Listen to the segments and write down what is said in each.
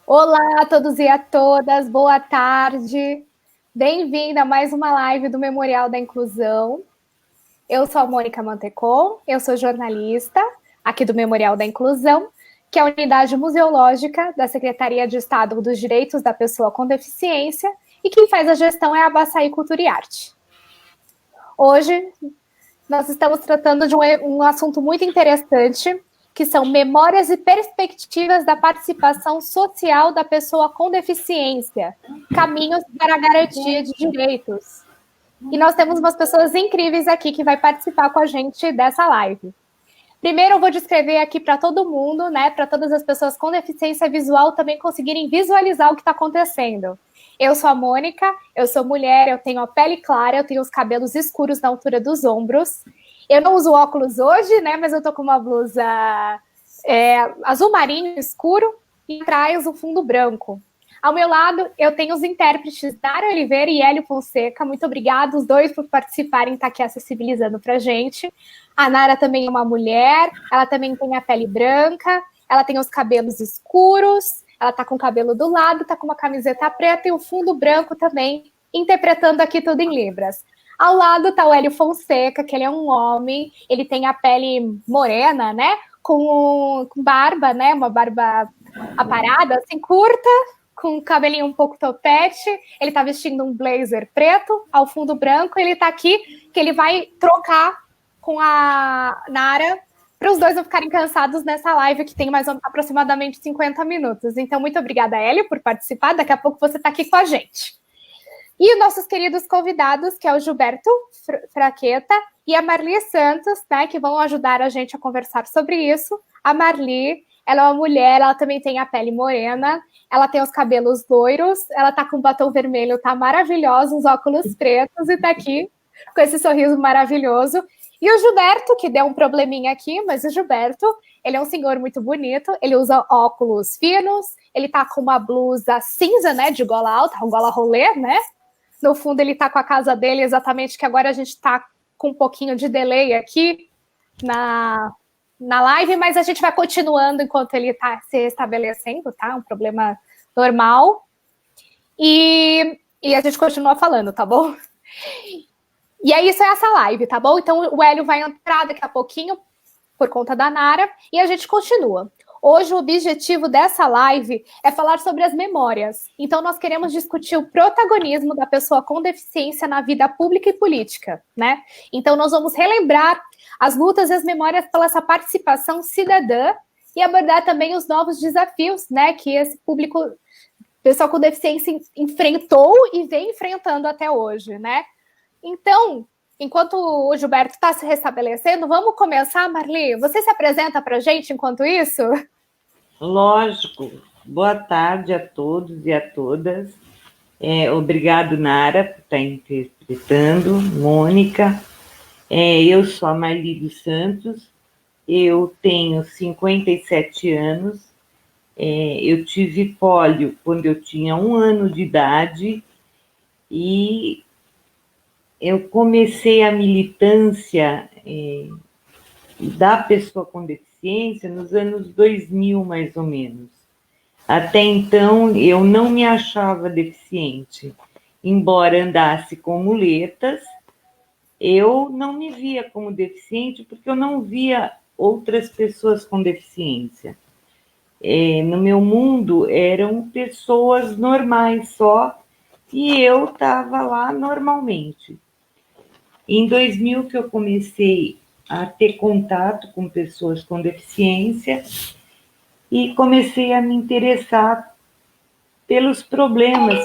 Olá a todos e a todas, boa tarde. Bem-vinda a mais uma live do Memorial da Inclusão. Eu sou a Mônica Mantecon, eu sou jornalista aqui do Memorial da Inclusão, que é a unidade museológica da Secretaria de Estado dos Direitos da Pessoa com Deficiência, e quem faz a gestão é a Abaçaí Cultura e Arte. Hoje nós estamos tratando de um assunto muito interessante, que são memórias e perspectivas da participação social da pessoa com deficiência, caminhos para a garantia de direitos. E nós temos umas pessoas incríveis aqui que vai participar com a gente dessa live. Primeiro eu vou descrever aqui para todo mundo, né, para todas as pessoas com deficiência visual também conseguirem visualizar o que está acontecendo. Eu sou a Mônica, eu sou mulher, eu tenho a pele clara, eu tenho os cabelos escuros na altura dos ombros. Eu não uso óculos hoje, né, mas eu tô com uma blusa azul marinho escuro e atrás um fundo branco. Ao meu lado, eu tenho os intérpretes Nara Oliveira e Hélio Fonseca. Muito obrigada, os dois, por participarem e estar aqui acessibilizando para a gente. A Nara também é uma mulher, ela também tem a pele branca, ela tem os cabelos escuros, ela está com o cabelo do lado, está com uma camiseta preta e o fundo branco também, interpretando aqui tudo em libras. Ao lado está o Hélio Fonseca, que ele é um homem, ele tem a pele morena, né? Com barba, né? Uma barba aparada, assim, curta, com o cabelinho um pouco topete, ele tá vestindo um blazer preto, ao fundo branco, ele tá aqui, que ele vai trocar com a Nara, para os dois não ficarem cansados nessa live, que tem mais aproximadamente 50 minutos. Então, muito obrigada, Hélio, por participar, daqui a pouco você tá aqui com a gente. E os nossos queridos convidados, que é o Gilberto Fraqueta e a Marli Santos, né, que vão ajudar a gente a conversar sobre isso. A Marli, ela é uma mulher, ela também tem a pele morena, ela tem os cabelos loiros, ela tá com batom vermelho, tá maravilhosa, os óculos pretos e tá aqui com esse sorriso maravilhoso. E o Gilberto, que deu um probleminha aqui, mas o Gilberto, ele é um senhor muito bonito, ele usa óculos finos, ele tá com uma blusa cinza, né, de gola alta, um gola rolê, né? No fundo ele tá com a casa dele, exatamente, que agora a gente tá com um pouquinho de delay aqui na live, mas a gente vai continuando enquanto ele está se estabelecendo, tá? Um problema normal. E a gente continua falando, tá bom? E é isso, é essa live, tá bom? Então o Hélio vai entrar daqui a pouquinho por conta da Nara e a gente continua. Hoje o objetivo dessa live é falar sobre as memórias. Então nós queremos discutir o protagonismo da pessoa com deficiência na vida pública e política, né? Então nós vamos relembrar as lutas e as memórias pela essa participação cidadã e abordar também os novos desafios, né, que esse público, pessoal com deficiência enfrentou e vem enfrentando até hoje, né? Então, enquanto o Gilberto está se restabelecendo, vamos começar, Marli? Você se apresenta para a gente enquanto isso? Lógico. Boa tarde a todos e a todas. Obrigado, Nara, por estar interpretando. Mônica. Eu sou a Marli dos Santos, eu tenho 57 anos, eu tive pólio quando eu tinha 1 ano de idade e eu comecei a militância da pessoa com deficiência nos anos 2000, mais ou menos. Até então, eu não me achava deficiente, embora andasse com muletas. Eu não me via como deficiente porque eu não via outras pessoas com deficiência. No meu mundo eram pessoas normais só e eu estava lá normalmente. Em 2000 que eu comecei a ter contato com pessoas com deficiência e comecei a me interessar pelos problemas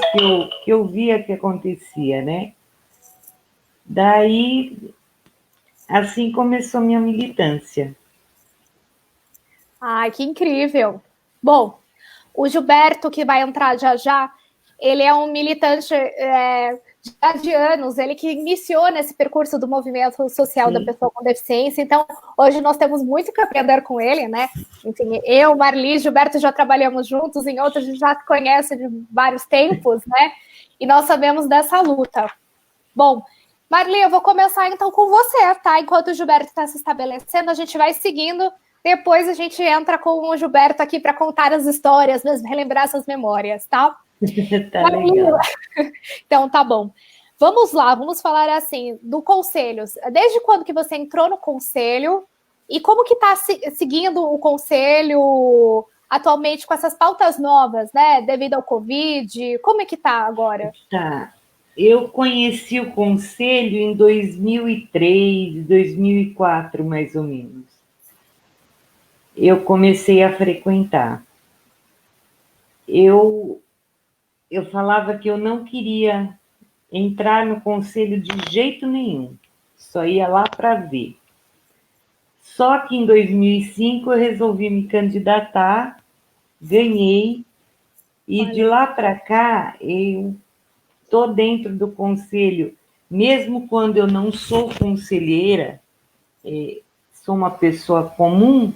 que eu via que acontecia, né? Daí, assim começou minha militância. Ai, que incrível! Bom, o Gilberto, que vai entrar já já, ele é um militante de anos, ele que iniciou nesse percurso do movimento social da pessoa com deficiência, então hoje nós temos muito que aprender com ele, né? Enfim, eu, Marli, Gilberto já trabalhamos juntos, em outros a gente já conhece de vários tempos, né? E nós sabemos dessa luta. Bom, Marli, eu vou começar então com você, tá? Enquanto o Gilberto está se estabelecendo, a gente vai seguindo Depois a gente entra com o Gilberto aqui para contar as histórias, mesmo relembrar essas memórias, tá? Tá legal. Então, tá bom. Vamos lá, vamos falar assim, do Conselhos. Desde quando que você entrou no Conselho e como que está seguindo o Conselho atualmente com essas pautas novas, né? Devido ao Covid, como é que tá agora? Tá. Eu conheci o Conselho em 2003, 2004, mais ou menos. Eu comecei a frequentar. Eu falava que eu não queria entrar no conselho de jeito nenhum, só ia lá para ver. Só que em 2005 eu resolvi me candidatar, ganhei, e de lá para cá eu estou dentro do conselho, mesmo quando eu não sou conselheira, sou uma pessoa comum,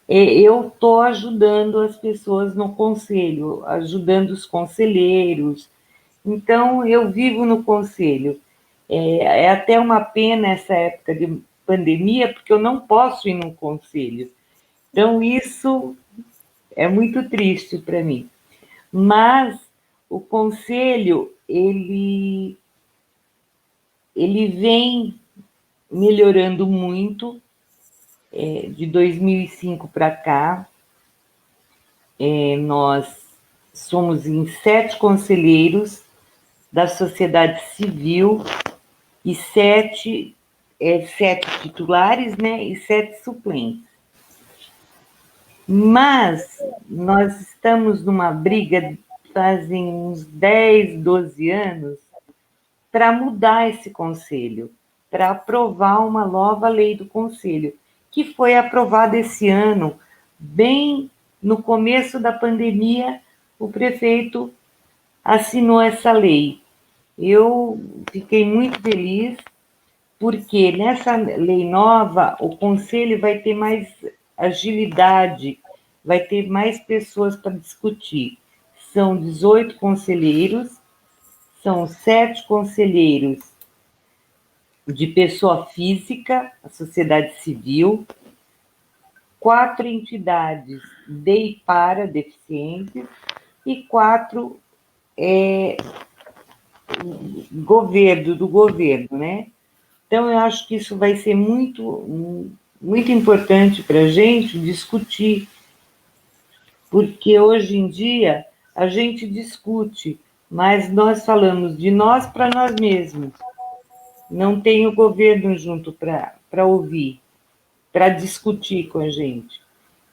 eu estou ajudando as pessoas no conselho, ajudando os conselheiros. Então, eu vivo no conselho. É até uma pena essa época de pandemia, porque eu não posso ir no conselho. Então, isso é muito triste para mim. Mas o conselho, ele vem melhorando muito, de 2005 para cá. Nós somos em 7 conselheiros da sociedade civil e 7 titulares, né, e 7 suplentes. Mas nós estamos numa briga fazem uns 10, 12 anos para mudar esse conselho, para aprovar uma nova lei do conselho, que foi aprovada esse ano, bem no começo da pandemia, o prefeito assinou essa lei. Eu fiquei muito feliz, porque nessa lei nova, o conselho vai ter mais agilidade, vai ter mais pessoas para discutir. São 18 conselheiros, são 7 conselheiros de pessoa física, a sociedade civil, 4 entidades de e para deficientes e 4 do governo, né? Então, eu acho que isso vai ser muito, muito importante para a gente discutir, porque hoje em dia a gente discute, mas nós falamos de nós para nós mesmos. Não tem o governo junto para ouvir, para discutir com a gente.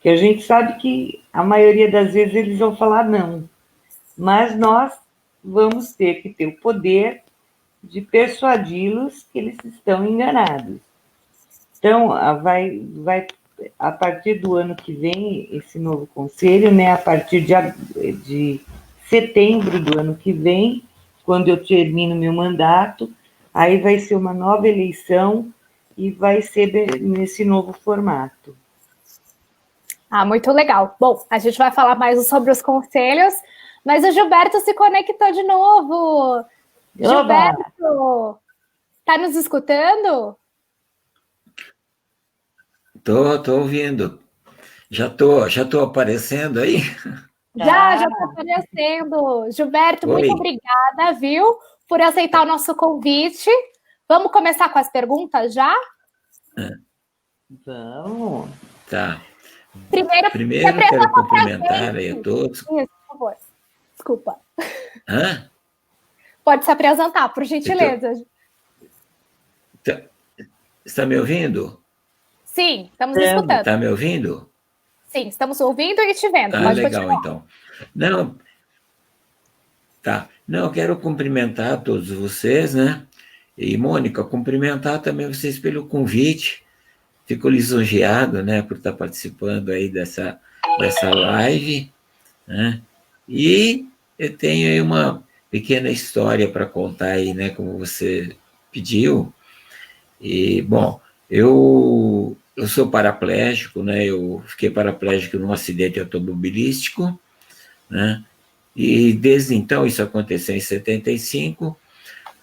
Que a gente sabe que a maioria das vezes eles vão falar não, mas nós vamos ter que ter o poder de persuadi-los que eles estão enganados. Então, vai a partir do ano que vem, esse novo conselho, né, a partir de setembro do ano que vem, quando eu termino meu mandato, aí vai ser uma nova eleição e vai ser nesse novo formato. Ah, muito legal. Bom, a gente vai falar mais sobre os conselhos, mas o Gilberto se conectou de novo. Oba! Gilberto, tá nos escutando? Tô ouvindo. Já tô aparecendo aí? Já está aparecendo. Gilberto, Oi. muito obrigada, viu, por aceitar o nosso convite. Vamos começar com as perguntas já? Vamos. Tá. Primeiro quero cumprimentar aí a todos. Isso, por favor. Desculpa. Hã? Pode se apresentar, por gentileza. Está me ouvindo? Sim, estamos escutando. Está me ouvindo? Sim, estamos ouvindo e te vendo. Pode legal, continuar. então. Não, tá. Não, eu quero cumprimentar todos vocês, né? E, Mônica, cumprimentar também vocês pelo convite. Fico lisonjeado, né, por estar participando aí dessa live, né? E eu tenho aí uma pequena história para contar aí, né, como você pediu. E, bom, eu sou paraplégico, né? Eu fiquei paraplégico num acidente automobilístico, né? E desde então, isso aconteceu em 75,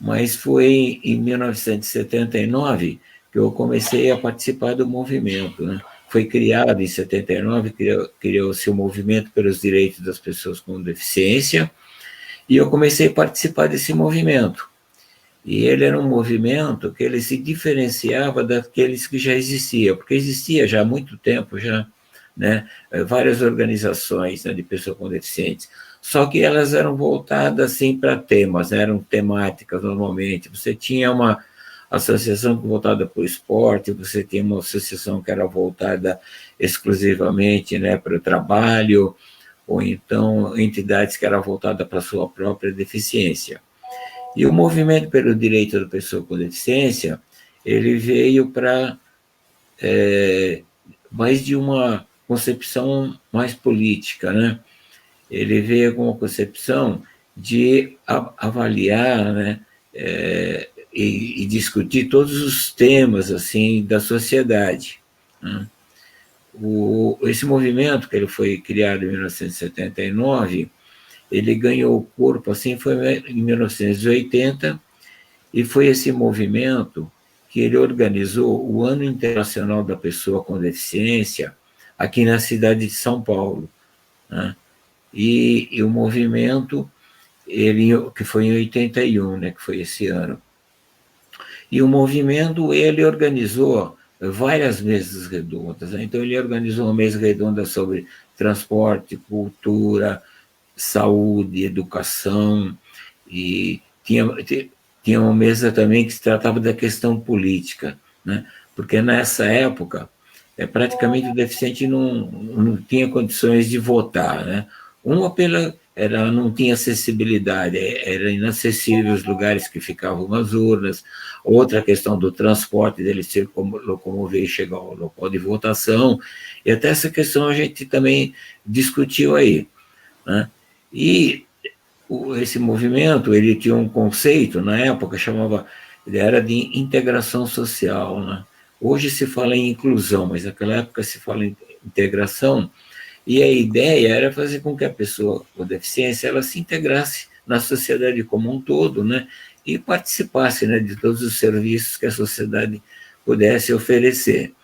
mas foi em 1979 que eu comecei a participar do movimento, né? foi criado em 79, criou-se o Movimento pelos Direitos das Pessoas com Deficiência, e eu comecei a participar desse movimento. E ele era um movimento que ele se diferenciava daqueles que já existiam, porque existia já há muito tempo, já, né, várias organizações, né, de pessoas com deficientes, só que elas eram voltadas assim, para temas, né, eram temáticas normalmente. Você tinha uma associação voltada para o esporte, você tinha uma associação que era voltada exclusivamente, né, para o trabalho, ou então entidades que eram voltadas para a sua própria deficiência. E o movimento pelo direito da pessoa com deficiência, ele veio para mais de uma concepção mais política, né? Ele veio com uma concepção de avaliar, né, e discutir todos os temas assim da sociedade, né? Esse movimento, que ele foi criado em 1979, ele ganhou corpo assim, foi em 1980, e foi esse movimento que ele organizou o Ano Internacional da Pessoa com Deficiência aqui na cidade de São Paulo, né? E o movimento, que foi em 81, né, que foi esse ano. E o movimento, ele organizou várias mesas redondas, né? Então, ele organizou uma mesa redonda sobre transporte, cultura, saúde, educação, e tinha uma mesa também que se tratava da questão política, né? Porque nessa época, praticamente o deficiente não tinha condições de votar, né? Não tinha acessibilidade, era inacessível os lugares que ficavam as urnas. Outra questão do transporte, dele se locomover e chegar ao local de votação, e até essa questão a gente também discutiu aí, né? E esse movimento, ele tinha um conceito, na época, era de integração social, né? Hoje se fala em inclusão, mas naquela época se fala em integração, e a ideia era fazer com que a pessoa com deficiência ela se integrasse na sociedade como um todo, né? E participasse, né, de todos os serviços que a sociedade pudesse oferecer.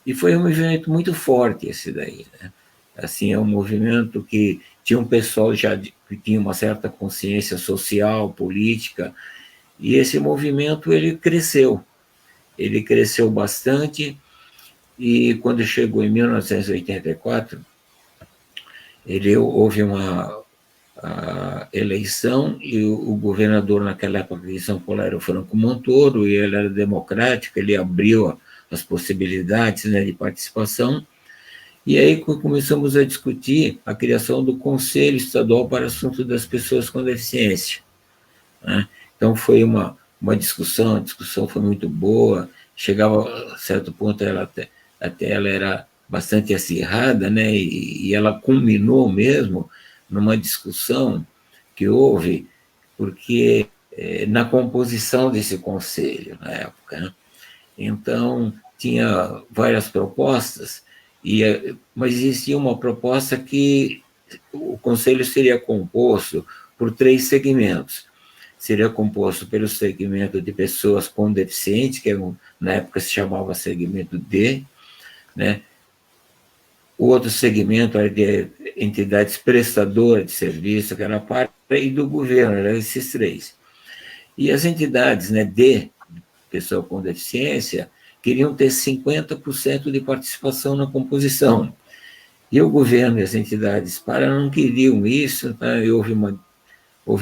E foi um movimento muito forte esse daí, né? Assim, é um movimento que tinha um pessoal já que tinha uma certa consciência social, política, e esse movimento ele cresceu bastante, e quando chegou em 1984, houve uma eleição, e o governador naquela época de São Paulo era o Franco Montoro, e ele era democrático, ele abriu as possibilidades, né, de participação. E aí começamos a discutir a criação do Conselho Estadual para Assuntos das Pessoas com Deficiência, né? Então foi uma discussão, a discussão foi muito boa, chegava a certo ponto, até ela era bastante acirrada, né? E ela culminou mesmo numa discussão que houve, porque na composição desse conselho, na época, né? Então, tinha várias propostas, mas existia uma proposta que o conselho seria composto por 3 segmentos. Seria composto pelo segmento de pessoas com deficiência, que na época se chamava segmento D, né? O outro segmento era de entidades prestadoras de serviço, que era a parte e do governo, eram esses 3. E as entidades, né, D, pessoa com deficiência, queriam ter 50% de participação na composição. E o governo e as entidades não queriam isso, tá? E houve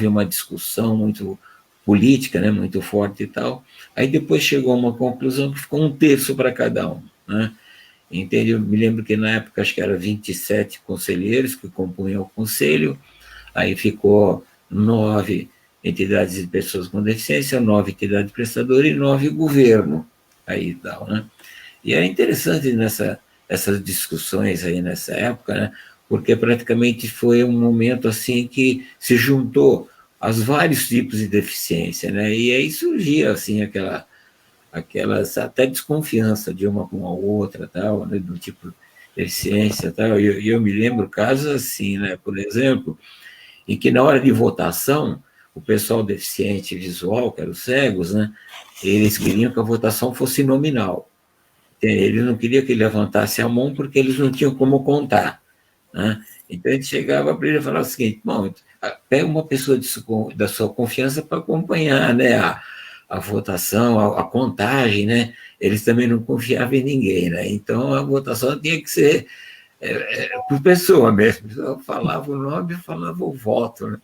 uma discussão muito política, né, muito forte e tal. Aí depois chegou a uma conclusão que ficou 1/3 para cada um, né? Entende? Eu me lembro que na época acho que era 27 conselheiros que compunham o conselho, aí ficou 9 entidades de pessoas com deficiência, 9 entidades prestadoras e 9 governo. Aí tal, né? E era interessante essas discussões aí nessa época, né? Porque praticamente foi um momento assim que se juntou aos vários tipos de deficiência, né? E aí surgia assim aquelas até desconfiança de uma com a outra, tal, né? Do tipo de deficiência, tal. E eu me lembro casos assim, né? Por exemplo, em que na hora de votação o pessoal deficiente visual, que eram os cegos, né? Eles queriam que a votação fosse nominal. Ele não queria que ele levantasse a mão porque eles não tinham como contar, né? Então, a gente chegava para ele e falava o seguinte: bom, pega uma pessoa da sua confiança para acompanhar, né, a votação, a contagem, né? Eles também não confiavam em ninguém, né? Então, a votação tinha que ser por pessoa mesmo. Eu falava o nome, eu falava o voto, né?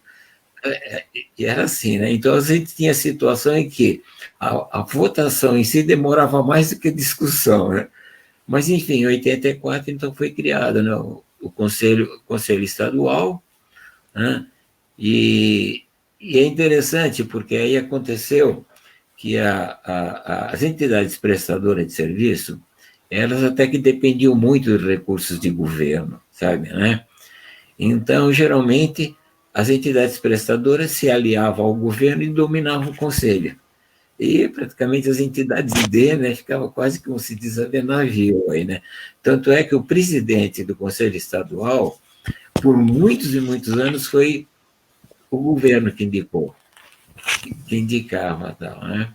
E era assim, né? Então, a gente tinha situação em que a votação em si demorava mais do que a discussão, né? Mas, enfim, em 84, então, foi criado, né, o Conselho Estadual, né? E, e é interessante, porque aí aconteceu que as entidades prestadoras de serviço, elas até que dependiam muito de recursos de governo, sabe, né? Então, geralmente, as entidades prestadoras se aliavam ao governo e dominavam o conselho. E praticamente as entidades D, né, ficavam quase, como se diz, a navio aí, né? Tanto é que o presidente do Conselho Estadual, por muitos e muitos anos, foi o governo que indicou, que indicava tal, né?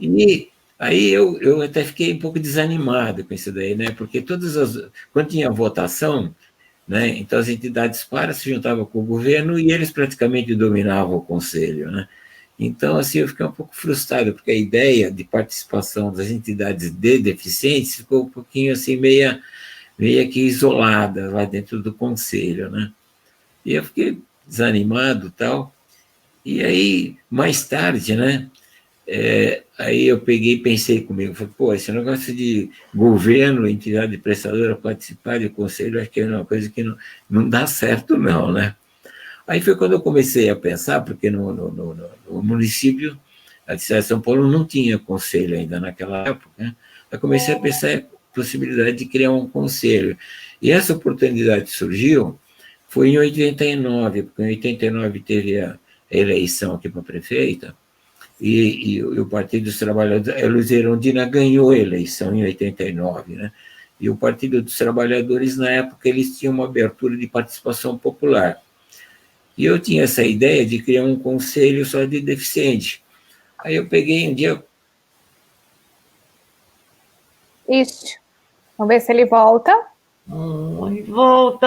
E aí eu até fiquei um pouco desanimado com isso daí, né? Porque quando tinha votação, né, então as entidades se juntavam com o governo e eles praticamente dominavam o conselho, né? Então, assim, eu fiquei um pouco frustrado, porque a ideia de participação das entidades de deficientes ficou um pouquinho assim, meia que isolada lá dentro do conselho, né? E eu fiquei desanimado e tal. E aí, mais tarde, né, aí eu peguei e pensei comigo, falei, pô, esse negócio de governo, entidade prestadora participar do conselho, acho que é uma coisa que não dá certo não, né? Aí foi quando eu comecei a pensar, porque no município, a cidade de São Paulo não tinha conselho ainda naquela época, né? Aí comecei a pensar a possibilidade de criar um conselho. E essa oportunidade surgiu, foi em 89, porque em 89 teve a eleição aqui para prefeita, e o Partido dos Trabalhadores, a Luiz Erundina ganhou a eleição em 89, né? E o Partido dos Trabalhadores, na época, eles tinham uma abertura de participação popular. E eu tinha essa ideia de criar um conselho só de deficiente. Aí eu peguei um dia... Isso. Vamos ver se ele volta. Volta.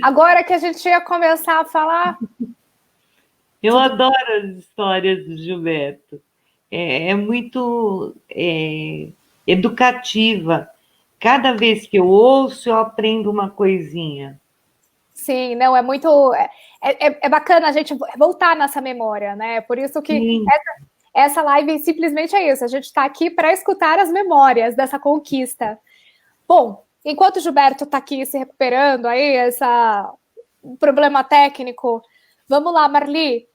Agora que a gente ia começar a falar... Eu adoro as histórias do Gilberto. É muito educativa. Cada vez que eu ouço, eu aprendo uma coisinha. Sim, não, é muito... É bacana a gente voltar nessa memória, né? Por isso que essa live simplesmente é isso. A gente está aqui para escutar as memórias dessa conquista. Bom, enquanto o Gilberto está aqui se recuperando aí, um problema técnico, vamos lá, Marli.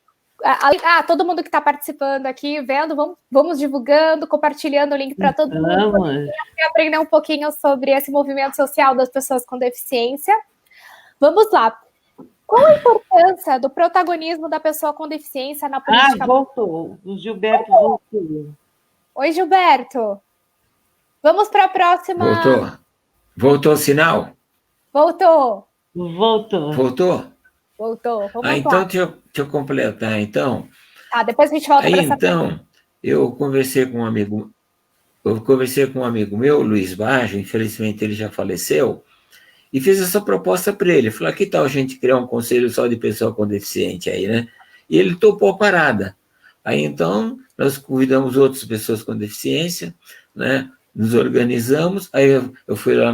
Todo mundo que está participando aqui, vendo, vamos divulgando, compartilhando o link para todo mundo aprender um pouquinho sobre esse movimento social das pessoas com deficiência. Vamos lá. Qual a importância do protagonismo da pessoa com deficiência na política? Voltou. O Gilberto voltou. Oi, Gilberto. Vamos para a próxima. Voltou o sinal? Voltou. Voltou? Vamos então lá. deixa eu completar, então. Depois a gente volta para essa então, eu conversei com um amigo meu, Luiz Baggio, infelizmente ele já faleceu, e fiz essa proposta para ele. Falei, que tal a gente criar um conselho só de pessoa com deficiente aí, né? E ele topou a parada. Aí, então, nós convidamos outras pessoas com deficiência, né? Nos organizamos, aí eu fui lá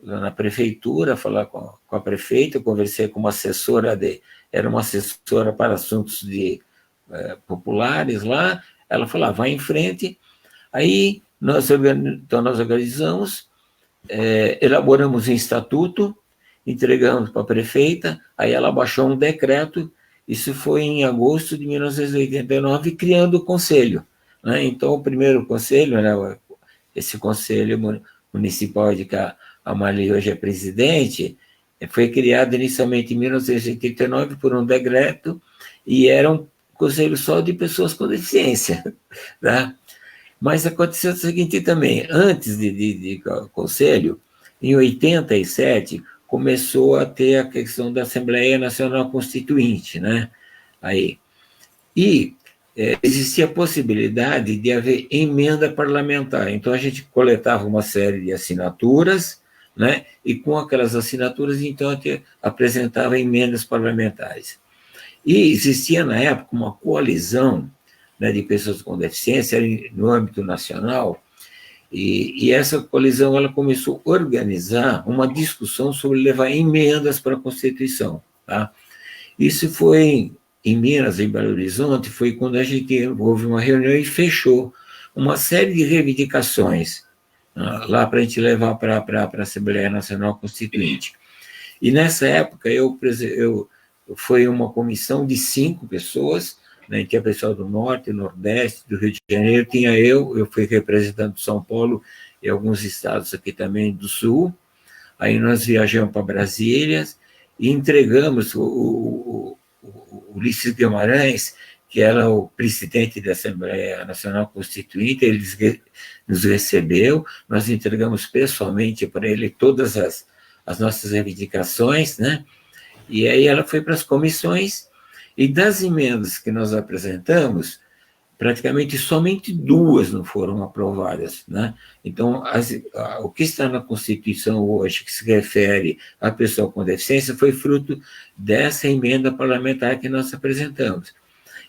na prefeitura falar com a prefeita, eu conversei com uma assessora era uma assessora para assuntos populares lá, ela falou, vai em frente. Aí nós organizamos, elaboramos um estatuto, entregamos para a prefeita, aí ela baixou um decreto, isso foi em agosto de 1989, criando o conselho, né? Então, o primeiro conselho, né, esse conselho municipal de que a Marli hoje é presidente, foi criado inicialmente em 1989 por um decreto, e era um conselho só de pessoas com deficiência, tá? Mas aconteceu o seguinte também, antes de conselho, em 87, começou a ter a questão da Assembleia Nacional Constituinte, né? Aí. E existia a possibilidade de haver emenda parlamentar. Então, a gente coletava uma série de assinaturas, né? E com aquelas assinaturas, então, a gente apresentava emendas parlamentares. E existia, na época, uma coalizão, né, de pessoas com deficiência no âmbito nacional, e essa coalizão ela começou a organizar uma discussão sobre levar emendas para a Constituição. Tá? Isso foi em Minas, em Belo Horizonte, foi quando a gente houve uma reunião e fechou uma série de reivindicações lá para a gente levar para a Assembleia Nacional Constituinte. E nessa época foi uma comissão de 5 pessoas, né, tinha pessoal do Norte, Nordeste, do Rio de Janeiro, tinha eu fui representante de São Paulo e alguns estados aqui também do Sul. Aí nós viajamos para Brasília e entregamos o Ulisses Guimarães, que era o presidente da Assembleia Nacional Constituinte, ele nos recebeu, nós entregamos pessoalmente para ele todas as nossas reivindicações, né? E aí ela foi para as comissões, e das emendas que nós apresentamos, praticamente somente 2 não foram aprovadas, né? Então, o que está na Constituição hoje, que se refere à pessoa com deficiência, foi fruto dessa emenda parlamentar que nós apresentamos.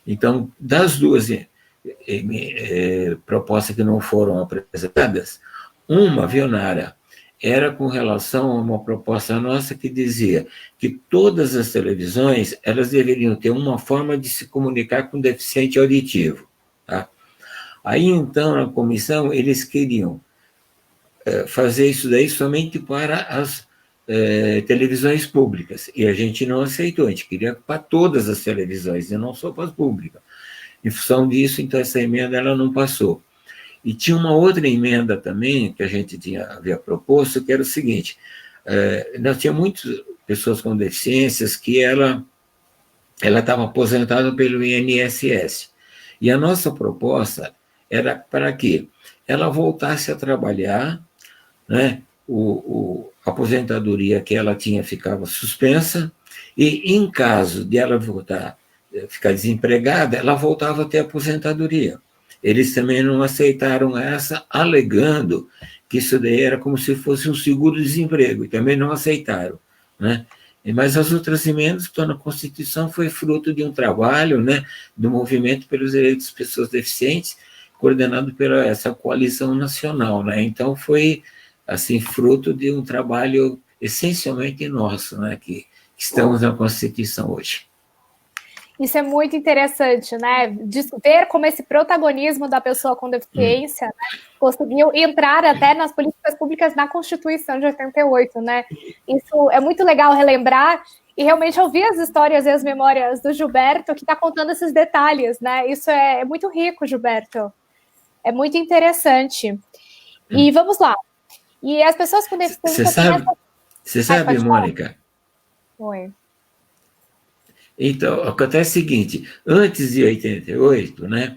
Então, das 2 propostas que não foram apresentadas, uma, viu, Nara, era com relação a uma proposta nossa que dizia que todas as televisões elas deveriam ter uma forma de se comunicar com deficiente auditivo. Tá? Aí, então, na comissão, eles queriam fazer isso daí somente para as televisões públicas, e a gente não aceitou, a gente queria para todas as televisões, e não só para as públicas. Em função disso, então, essa emenda ela não passou. E tinha uma outra emenda também, que a gente havia proposto, que era o seguinte, nós tínhamos muitas pessoas com deficiências que ela estava aposentada pelo INSS, e a nossa proposta era para que ela voltasse a trabalhar, né, a aposentadoria que ela tinha ficava suspensa, e em caso de ela ficar desempregada, ela voltava a ter aposentadoria. Eles também não aceitaram essa, alegando que isso daí era como se fosse um seguro-desemprego, e também não aceitaram, né? Mas as outras emendas que estão na Constituição foi fruto de um trabalho, né, do Movimento pelos Direitos das Pessoas Deficientes, coordenado pela essa coalizão nacional, né? Então foi assim fruto de um trabalho essencialmente nosso, né, que estamos na Constituição hoje. Isso é muito interessante, né? De ver como esse protagonismo da pessoa com deficiência, né, conseguiu entrar até nas políticas públicas na Constituição de 88, né? Isso é muito legal relembrar e realmente ouvir as histórias e as memórias do Gilberto, que está contando esses detalhes, né? Isso é muito rico, Gilberto. É muito interessante. E vamos lá. E as pessoas com deficiência... Você sabe, Mônica? Oi. Então, acontece o seguinte, antes de 88, né,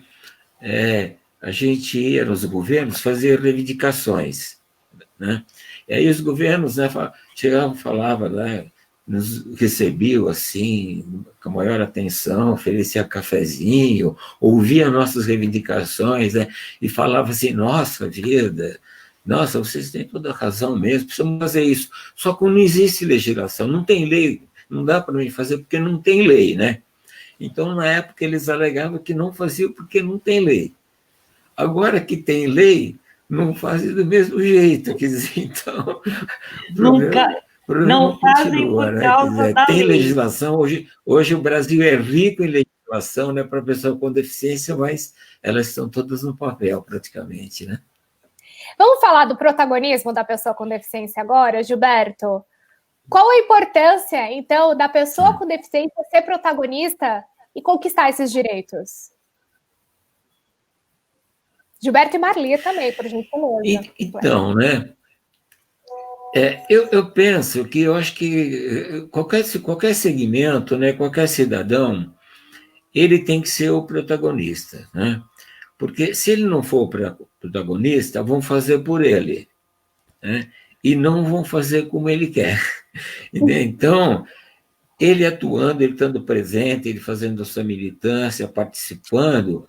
a gente ia nos governos fazer reivindicações, né, e aí os governos, né, chegavam, falavam, né, nos recebiam assim, com a maior atenção, oferecia cafezinho, ouvia nossas reivindicações, né, e falava assim, nossa vida, nossa, vocês têm toda a razão mesmo, precisamos fazer isso, só que não existe legislação, não tem lei, não dá para mim fazer porque não tem lei, né? Então, na época, eles alegavam que não faziam porque não tem lei. Agora que tem lei, não fazem do mesmo jeito, quer dizer, então... Não fazem por causa da tem lei. legislação, hoje o Brasil é rico em legislação, né, para pessoa com deficiência, mas elas estão todas no papel, praticamente, né? Vamos falar do protagonismo da pessoa com deficiência agora, Gilberto? Qual a importância, então, da pessoa com deficiência ser protagonista e conquistar esses direitos? Gilberto e Marli também, por gentileza. Então, né? Eu penso que eu acho que qualquer segmento, né, qualquer cidadão, ele tem que ser o protagonista, né? Porque se ele não for o protagonista, vão fazer por ele, né? E não vão fazer como ele quer. Então, ele atuando, ele estando presente, ele fazendo a sua militância, participando,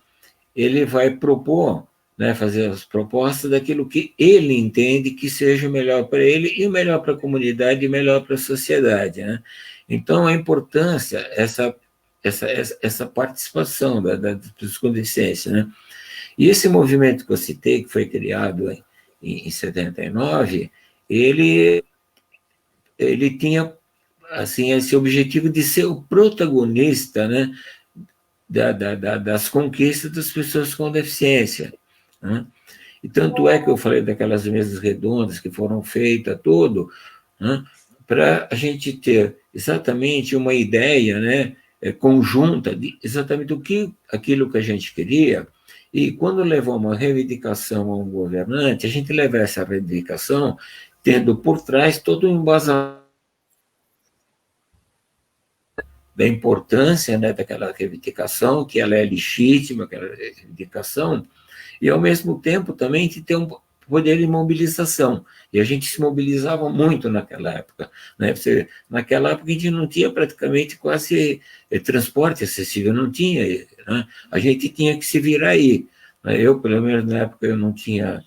ele vai propor, né, fazer as propostas daquilo que ele entende que seja o melhor para ele e o melhor para a comunidade e o melhor para a sociedade, né? Então, a importância, essa participação dos com deficiência, né? E esse movimento que eu citei, que foi criado em 79, ele tinha assim esse objetivo de ser o protagonista, né, das conquistas das pessoas com deficiência, né? E tanto é que eu falei daquelas mesas redondas que foram feitas, tudo, né, para a gente ter exatamente uma ideia, né, conjunta de exatamente aquilo que a gente queria. E quando levou uma reivindicação a um governante, a gente leva essa reivindicação tendo por trás todo um embasamento da importância, né, daquela reivindicação, que ela é legítima, aquela reivindicação, e, ao mesmo tempo, também de ter um poder de mobilização. E a gente se mobilizava muito naquela época, né? Naquela época, a gente não tinha praticamente quase transporte acessível, não tinha, né? A gente tinha que se virar aí. Eu, pelo menos na época, eu não tinha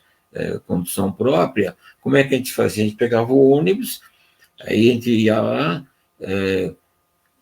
condução própria. Como é que a gente fazia? A gente pegava o ônibus, aí a gente ia lá,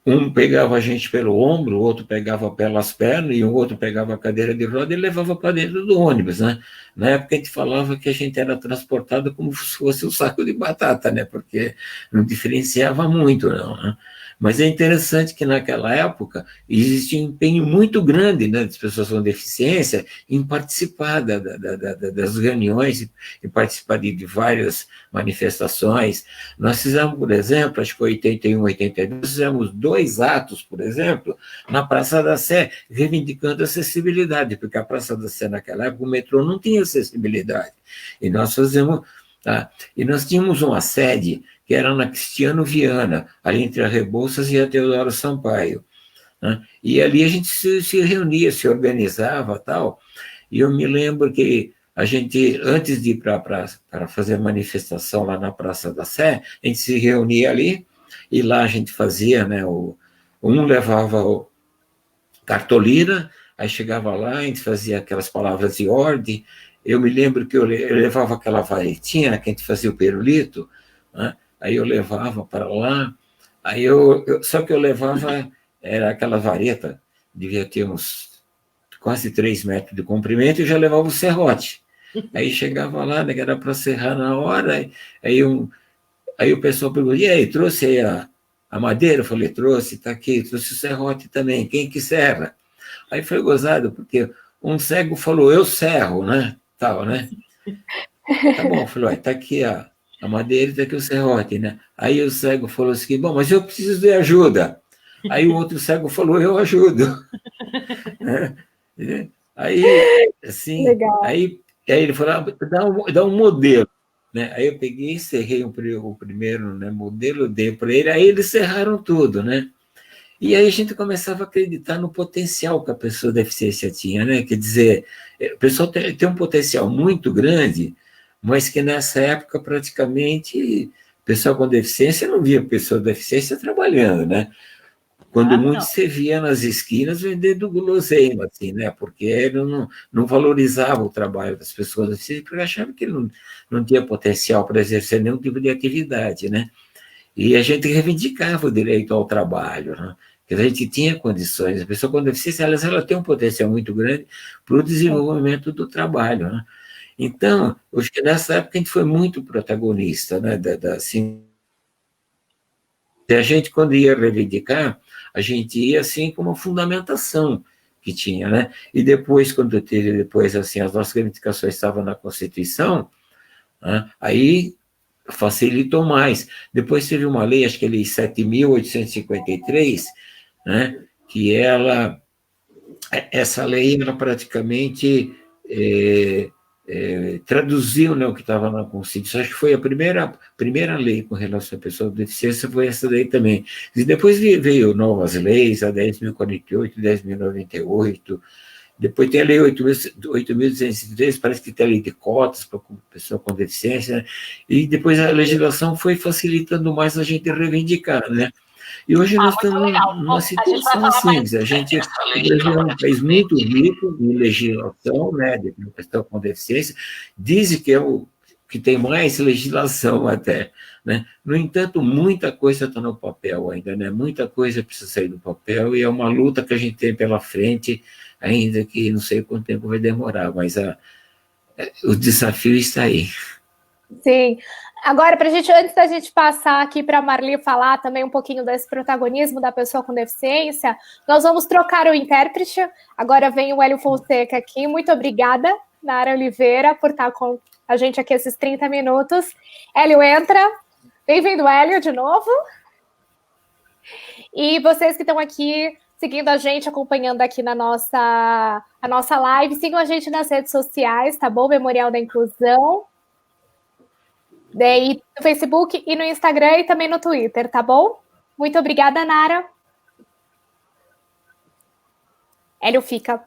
um pegava a gente pelo ombro, o outro pegava pelas pernas, e o outro pegava a cadeira de roda e levava para dentro do ônibus, né? Na época a gente falava que a gente era transportado como se fosse um saco de batata, né? Porque não diferenciava muito, não, né? Mas é interessante que naquela época existia um empenho muito grande, né, das pessoas com deficiência em participar das reuniões, em participar de várias manifestações. Nós fizemos, por exemplo, acho que foi 81, 82, fizemos 2 atos, por exemplo, na Praça da Sé, reivindicando a acessibilidade, porque a Praça da Sé, naquela época, o metrô não tinha acessibilidade. E nós fazemos... E nós tínhamos uma sede que era na Cristiano Viana, ali entre a Rebouças e a Teodoro Sampaio, né? E ali a gente se reunia, se organizava tal. E eu me lembro que a gente, antes de ir para fazer a manifestação lá na Praça da Sé, a gente se reunia ali, e lá a gente fazia, né, um levava o cartolina, aí chegava lá, a gente fazia aquelas palavras de ordem. Eu me lembro que eu levava aquela varetinha que a gente fazia o pirulito, né? Aí eu levava para lá, aí só que eu levava, era aquela vareta, devia ter uns quase 3 metros de comprimento, e eu já levava o serrote. Aí chegava lá, né, era para serrar na hora, aí o pessoal perguntou, e aí, trouxe aí a madeira? Eu falei, trouxe, está aqui, trouxe o serrote também, quem que serra? Aí foi gozado, porque um cego falou, eu serro, né? Tal, né? Tá bom, falou, está aqui a madeira, está aqui o serrote, né? Aí o cego falou assim, bom, mas eu preciso de ajuda. Aí o outro cego falou, eu ajudo. Aí, assim, Legal. aí ele falou, dá um modelo. Né? Aí eu peguei e serrei o primeiro, né, modelo, dei para ele, aí eles serraram tudo, né? E aí a gente começava a acreditar no potencial que a pessoa com deficiência tinha, né? Quer dizer, o pessoal tem um potencial muito grande, mas que nessa época praticamente o pessoal com deficiência não via pessoa com deficiência trabalhando, né? Quando muito se via nas esquinas vendendo guloseima, assim, né? Porque ele não valorizava o trabalho das pessoas com deficiência, porque achava que ele não tinha potencial para exercer nenhum tipo de atividade, né? E a gente reivindicava o direito ao trabalho, né? Que a gente tinha condições. A pessoa com deficiência, ela tem um potencial muito grande para o desenvolvimento do trabalho, né? Então, acho que nessa época a gente foi muito protagonista, né? Assim, a gente, quando ia reivindicar, a gente ia assim com uma fundamentação que tinha, né? E depois, quando teve depois assim, as nossas reivindicações estavam na Constituição, né? Aí facilitou mais. Depois teve uma lei, acho que é a Lei 7.853, né, que essa lei, ela praticamente traduziu, né, o que estava na Constituição. Acho que foi a primeira lei com relação à pessoa com deficiência, foi essa lei também. E depois veio novas leis, a 10.048, 10.098, depois tem a Lei 8.203, parece que tem a lei de cotas para pessoa com deficiência, né? E depois a legislação foi facilitando mais a gente reivindicar, né? E hoje nós estamos numa situação assim, o Brasil é um país muito rico em legislação, né, de questão com deficiência, dizem que é o que tem mais legislação até, né? No entanto, muita coisa está no papel ainda, né? Muita coisa precisa sair do papel e é uma luta que a gente tem pela frente, ainda que não sei quanto tempo vai demorar, mas o desafio está aí. Sim. Agora, antes da gente passar aqui para a Marli falar também um pouquinho desse protagonismo da pessoa com deficiência, nós vamos trocar o intérprete. Agora vem o Hélio Fonseca aqui. Muito obrigada, Nara Oliveira, por estar com a gente aqui esses 30 minutos. Hélio, entra. Bem-vindo, Hélio, de novo. E vocês que estão aqui seguindo a gente, acompanhando aqui a nossa live, sigam a gente nas redes sociais, tá bom? Memorial da Inclusão. Daí no Facebook e no Instagram e também no Twitter, tá bom? Muito obrigada, Nara. Hélio fica.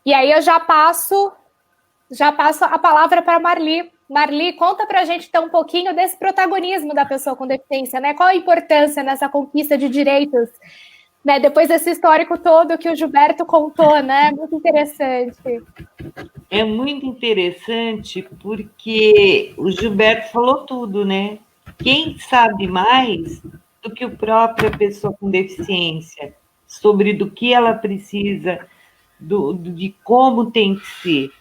E aí eu já passo a palavra para a Marli. Marli, conta para a gente então um pouquinho desse protagonismo da pessoa com deficiência, né? Qual a importância nessa conquista de direitos, né? Depois desse histórico todo que o Gilberto contou, né? Muito interessante. É muito interessante porque o Gilberto falou tudo, né? Quem sabe mais do que a própria pessoa com deficiência sobre do que ela precisa, de como tem que ser.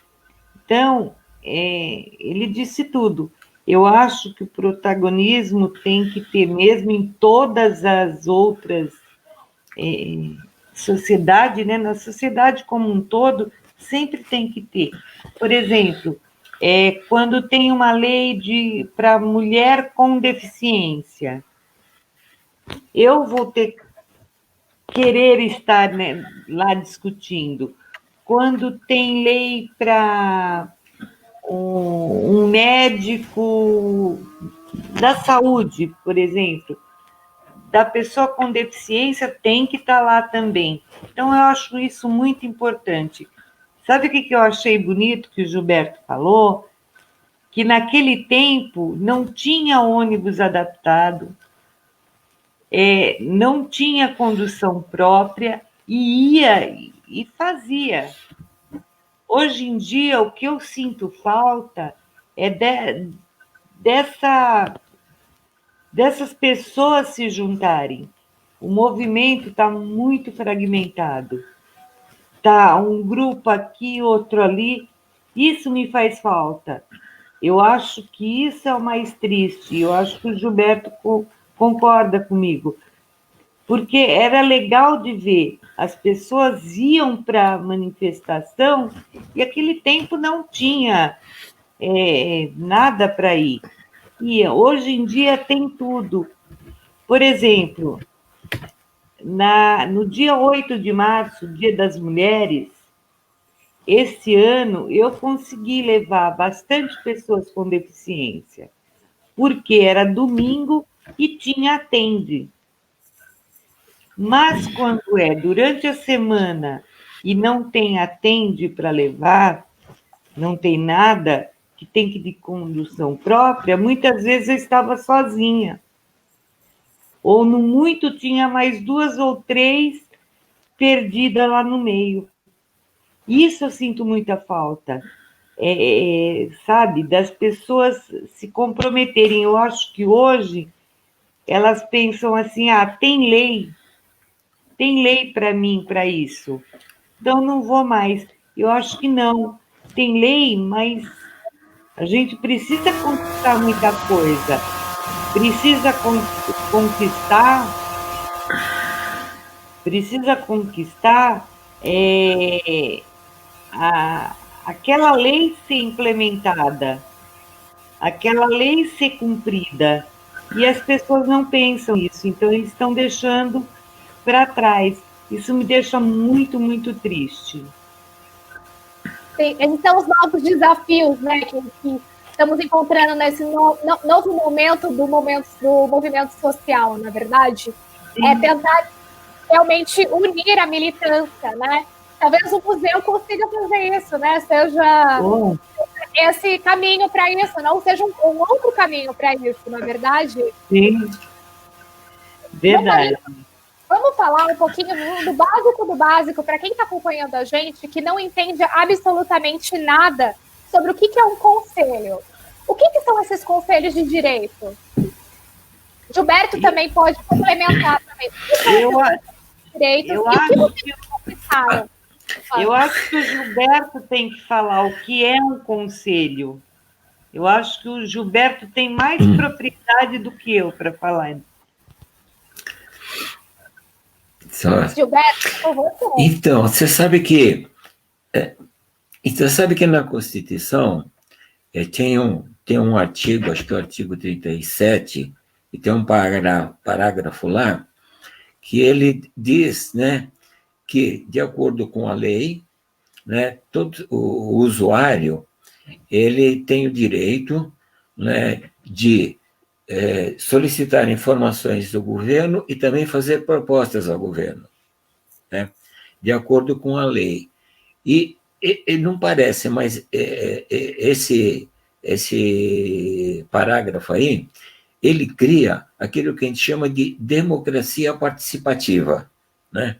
Então, ele disse tudo. Eu acho que o protagonismo tem que ter mesmo em todas as outras sociedades, né? Na sociedade como um todo, sempre tem que ter. Por exemplo, quando tem uma lei para mulher com deficiência, eu vou querer estar, né, lá discutindo. Quando tem lei para um médico da saúde, por exemplo, da pessoa com deficiência tem que estar lá também. Então, eu acho isso muito importante. Sabe o que eu achei bonito que o Gilberto falou? Que naquele tempo não tinha ônibus adaptado, não tinha condução própria, e ia e fazia. Hoje em dia, o que eu sinto falta é dessas pessoas se juntarem. O movimento está muito fragmentado. Tá um grupo aqui, outro ali. Isso me faz falta. Eu acho que isso é o mais triste. Eu acho que o Gilberto concorda comigo. Porque era legal de ver. As pessoas iam para a manifestação e aquele tempo não tinha nada para ir. E hoje em dia tem tudo. Por exemplo, no dia 8 de março, Dia das Mulheres, esse ano eu consegui levar bastante pessoas com deficiência, porque era domingo e tinha atende. Mas quando durante a semana e não tem atende para levar, não tem nada, que tem que ir de condução própria, muitas vezes eu estava sozinha. Ou no muito tinha mais 2 ou 3 perdidas lá no meio. Isso eu sinto muita falta, sabe, das pessoas se comprometerem. Eu acho que hoje elas pensam assim, tem lei para mim para isso, então não vou mais. Eu acho que não, tem lei, mas a gente precisa conquistar muita coisa, precisa conquistar aquela lei ser implementada, aquela lei ser cumprida, e as pessoas não pensam isso, então eles estão deixando para trás. Isso me deixa muito, muito triste. Sim, esses são os novos desafios, né, que estamos encontrando nesse novo momento do movimento social, na verdade. Sim. Tentar realmente unir a militância, né? Talvez o museu consiga fazer isso, né? Seja esse caminho para isso, não seja um outro caminho para isso, na verdade. Sim. Verdade. Vamos falar um pouquinho do básico, para quem está acompanhando a gente, que não entende absolutamente nada sobre o que é um conselho. O que são esses conselhos de direito? Gilberto também pode complementar também. Eu acho que o Gilberto tem que falar o que é um conselho. Eu acho que o Gilberto tem mais propriedade do que eu para falar. Gilberto, por favor. Então, você sabe que na Constituição tem um artigo, acho que é o artigo 37, e tem um parágrafo lá, que ele diz, né, que, de acordo com a lei, né, todo o usuário ele tem o direito, né, de solicitar informações do governo e também fazer propostas ao governo, né, de acordo com a lei. E não parece, mas esse parágrafo aí, ele cria aquilo que a gente chama de democracia participativa, né?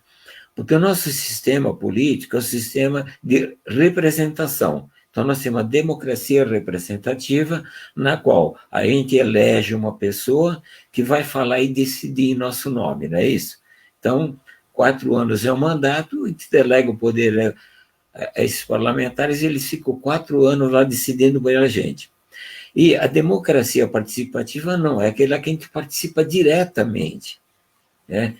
Porque o nosso sistema político é um sistema de representação. Então, nós temos uma democracia representativa, na qual a gente elege uma pessoa que vai falar e decidir em nosso nome, não é isso? Então, 4 anos é o mandato, a gente delega o poder a esses parlamentares, e eles ficam 4 anos lá decidindo pela gente. E a democracia participativa não, é aquela que a gente participa diretamente, né?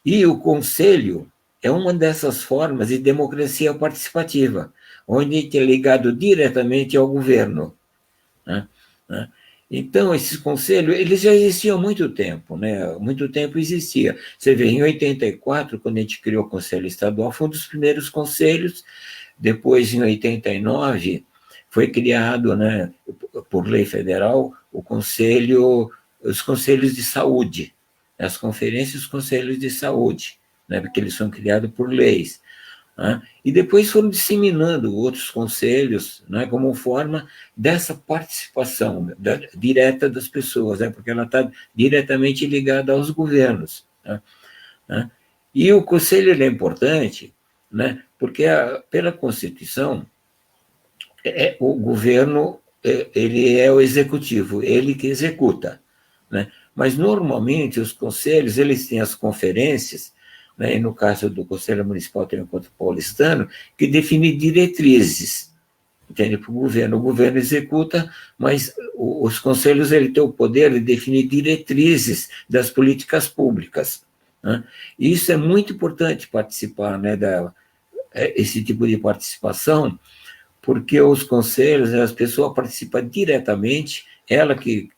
E o conselho é uma dessas formas de democracia participativa, onde a gente é ligado diretamente ao governo, né? Então, esses conselhos, eles já existiam há muito tempo, né? Muito tempo existia. Você vê, em 84, quando a gente criou o Conselho Estadual, foi um dos primeiros conselhos. Depois, em 89, foi criado, né, por lei federal, os conselhos de saúde, as conferências e os conselhos de saúde, né, porque eles são criados por leis. Né? E depois foram disseminando outros conselhos, né, como forma dessa participação direta das pessoas, né, porque ela está diretamente ligada aos governos. Né? E o conselho é importante, né, porque pela Constituição, o governo ele é o executivo, ele que executa. Né? Mas, normalmente, os conselhos eles têm as conferências, né, e no caso do Conselho Municipal tem o Encontro Paulistano, que define diretrizes, entende? Para o governo executa, mas os conselhos ele tem o poder de definir diretrizes das políticas públicas. Né? E isso é muito importante participar, né, esse tipo de participação, porque os conselhos, as pessoas participam diretamente, ela que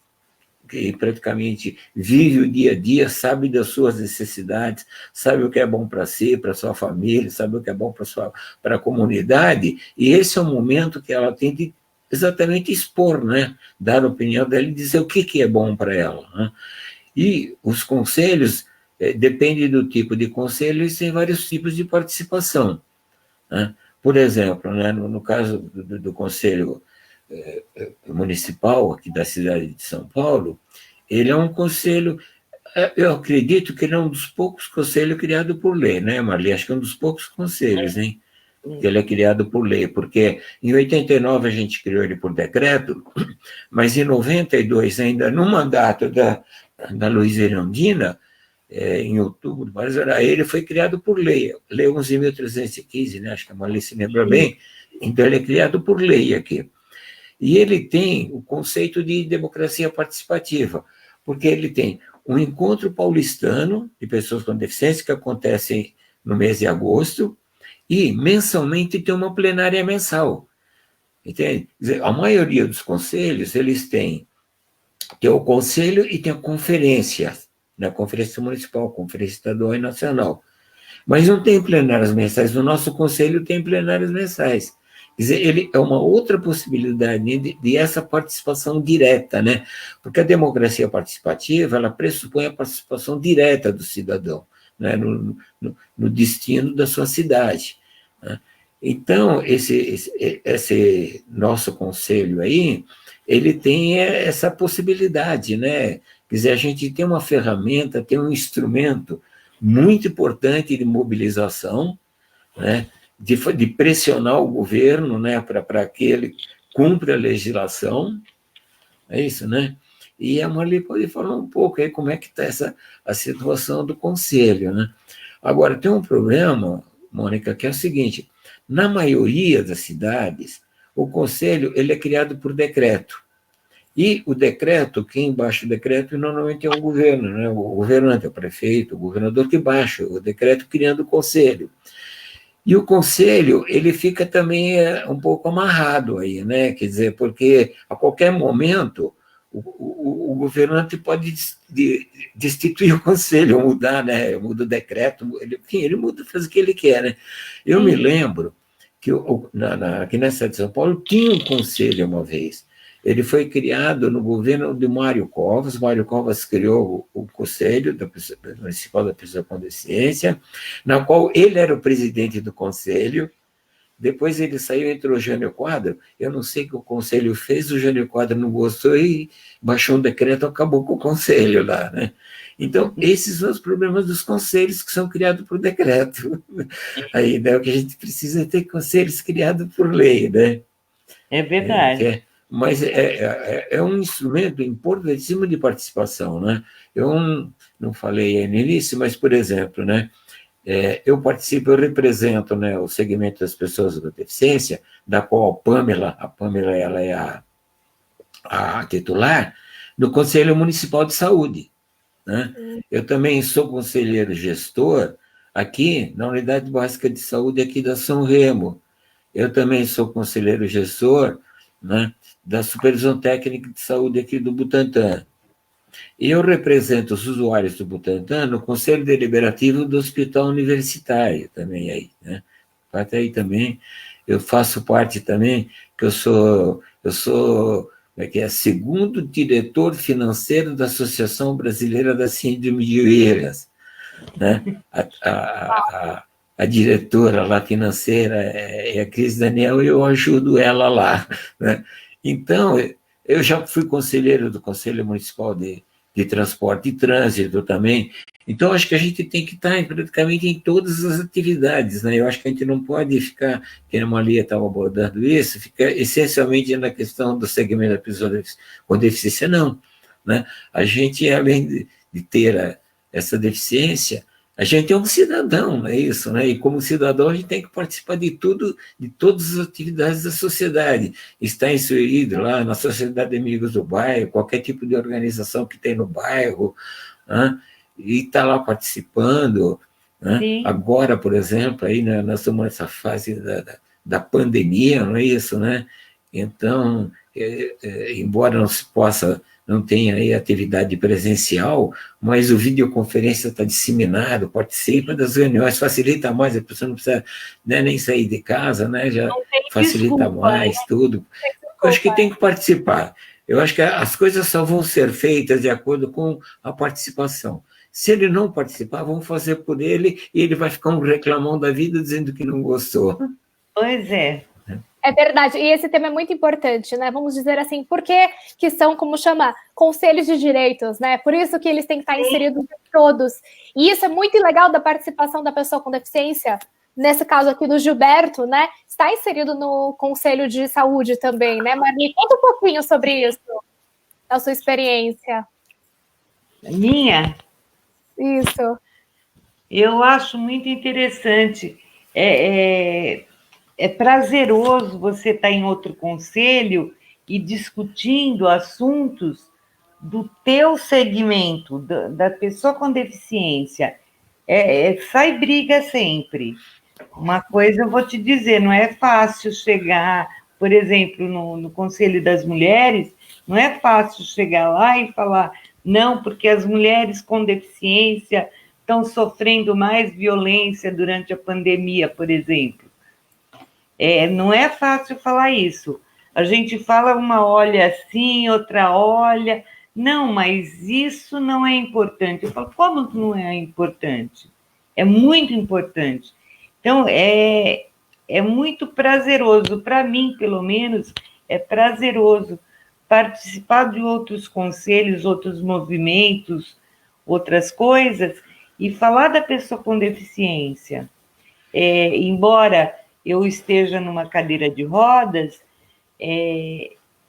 praticamente vive o dia a dia, sabe das suas necessidades, sabe o que é bom para si, para sua família, sabe o que é bom para a comunidade, e esse é o momento que ela tem de exatamente expor, né? Dar a opinião dela e dizer o que é bom para ela. Né? E os conselhos, depende do tipo de conselho, eles têm vários tipos de participação. Né? Por exemplo, né, no caso do Conselho Municipal aqui da cidade de São Paulo, ele é um conselho, eu acredito que ele é um dos poucos conselhos criado por lei, né, Marli? Acho que é um dos poucos conselhos, hein? Que ele é criado por lei, porque em 89 a gente criou ele por decreto, mas em 92, ainda no mandato da Luísa Erundina, em outubro, mas ele foi criado por lei 11.315, né? Acho que a Marli se lembra bem, então ele é criado por lei aqui. E ele tem o conceito de democracia participativa, porque ele tem um encontro paulistano de pessoas com deficiência que acontece no mês de agosto, e mensalmente tem uma plenária mensal. Entende? Quer dizer, a maioria dos conselhos, eles tem o conselho e tem a conferência, né? Conferência municipal, conferência estadual e nacional. Mas não tem plenárias mensais. No nosso conselho tem plenárias mensais. Quer dizer, ele é uma outra possibilidade de essa participação direta, né? Porque a democracia participativa, ela pressupõe a participação direta do cidadão, né? No destino da sua cidade. Né? Então, esse nosso conselho aí, ele tem essa possibilidade, né? Quer dizer, a gente tem uma ferramenta, tem um instrumento muito importante de mobilização, né, de pressionar o governo, né, para que ele cumpra a legislação, é isso, né? E a Marli pode falar um pouco aí como é que está a situação do Conselho, né? Agora, tem um problema, Mônica, que é o seguinte, na maioria das cidades, o Conselho ele é criado por decreto. E o decreto, quem baixa o decreto normalmente é o governo, né? O governante, o prefeito, o governador que baixa o decreto criando o Conselho. E o Conselho, ele fica também um pouco amarrado aí, né? Quer dizer, porque a qualquer momento o governante pode destituir o Conselho, ou mudar, né? Muda o decreto, enfim, ele muda, faz o que ele quer, né? Eu me lembro que aqui na cidade de São Paulo tinha um Conselho uma vez. Ele foi criado no governo de Mário Covas. Mário Covas criou o Conselho Municipal da Pessoa com Deficiência, na qual ele era o presidente do Conselho. Depois ele saiu, entrou o Jânio Quadro. Eu não sei o que o Conselho fez, o Jânio Quadro não gostou e baixou um decreto, acabou com o Conselho lá, né? Então, esses são os problemas dos conselhos que são criados por decreto. Aí, né, o que a gente precisa é ter conselhos criados por lei, né? É verdade. Mas é um instrumento importantíssimo de participação, né? Eu não falei aí no início, mas, por exemplo, né, eu participo, eu represento, né, o segmento das pessoas com deficiência, da qual a Pamela ela é a titular, do Conselho Municipal de Saúde, né? Eu também sou conselheiro gestor aqui na Unidade Básica de Saúde aqui da São Remo. Eu também sou conselheiro gestor, né, da Supervisão Técnica de Saúde aqui do Butantã. E eu represento os usuários do Butantã no Conselho Deliberativo do Hospital Universitário também aí, né? Até aí também, eu faço parte também, que eu sou que é segundo diretor financeiro da Associação Brasileira da Síndrome de Oeiras, né? A diretora lá financeira é a Cris Daniel e eu ajudo ela lá, né? Então, eu já fui conselheiro do Conselho Municipal de Transporte e Trânsito também. Então, acho que a gente tem que estar praticamente em todas as atividades, né? Eu acho que a gente não pode ficar, que a Maria estava abordando isso, ficar essencialmente na questão do segmento da pessoa com deficiência, não, né? A gente, além de ter essa deficiência, a gente é um cidadão, não é isso, né? E como cidadão a gente tem que participar de tudo, de todas as atividades da sociedade. Está inserido lá na Sociedade de Amigos do Bairro, qualquer tipo de organização que tem no bairro, né? E está lá participando, né? Agora, por exemplo, aí nós estamos nessa fase da pandemia, não é isso, né? Então, embora não se possa, não tenha aí atividade presencial, mas o videoconferência está disseminado, participa das reuniões, facilita mais, a pessoa não precisa, né, nem sair de casa, né, já facilita mais tudo. Eu acho que tem que participar. Eu acho que as coisas só vão ser feitas de acordo com a participação. Se ele não participar, vão fazer por ele e ele vai ficar um reclamão da vida dizendo que não gostou. Pois é. É verdade, e esse tema é muito importante, né? Vamos dizer assim, por que são, como chama, conselhos de direitos, né? Por isso que eles têm que estar inseridos em todos. E isso é muito legal da participação da pessoa com deficiência, nesse caso aqui do Gilberto, né? Está inserido no Conselho de Saúde também, né, Marli? Conta um pouquinho sobre isso, da sua experiência. Minha? Isso. Eu acho muito interessante. É prazeroso você estar em outro conselho e discutindo assuntos do teu segmento, da pessoa com deficiência. Sai briga sempre. Uma coisa eu vou te dizer, não é fácil chegar, por exemplo, no Conselho das Mulheres, não é fácil chegar lá e falar, não, porque as mulheres com deficiência estão sofrendo mais violência durante a pandemia, por exemplo. Não é fácil falar isso. A gente fala, uma olha assim, outra olha. Não, mas isso não é importante. Eu falo, como não é importante? É muito importante. Então, é muito prazeroso. Para mim, pelo menos, é prazeroso, participar de outros conselhos, outros movimentos, outras coisas, e falar da pessoa com deficiência. Embora eu esteja numa cadeira de rodas,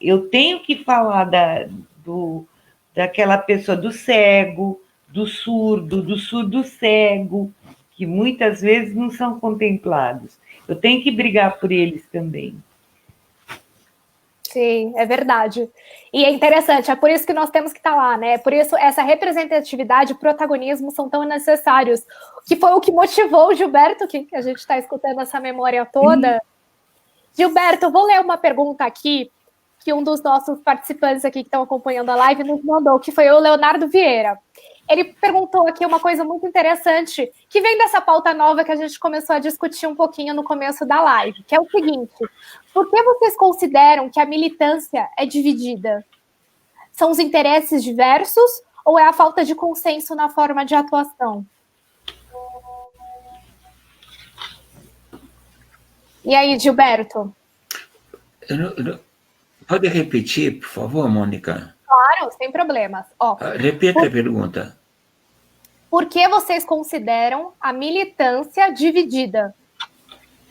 eu tenho que falar daquela pessoa, do cego, do surdo cego, que muitas vezes não são contemplados. Eu tenho que brigar por eles também. Sim, é verdade. E é interessante, é por isso que nós temos que estar lá, né? Por isso essa representatividade e protagonismo são tão necessários. Que foi o que motivou o Gilberto, que a gente está escutando essa memória toda. Sim. Gilberto, eu vou ler uma pergunta aqui, que um dos nossos participantes aqui que estão acompanhando a live nos mandou, que foi o Leonardo Vieira. Ele perguntou aqui uma coisa muito interessante, que vem dessa pauta nova que a gente começou a discutir um pouquinho no começo da live, que é o seguinte: por que vocês consideram que a militância é dividida? São os interesses diversos ou é a falta de consenso na forma de atuação? E aí, Gilberto? Pode repetir, por favor, Mônica? Claro, sem problemas. Repita a pergunta. Por que vocês consideram a militância dividida?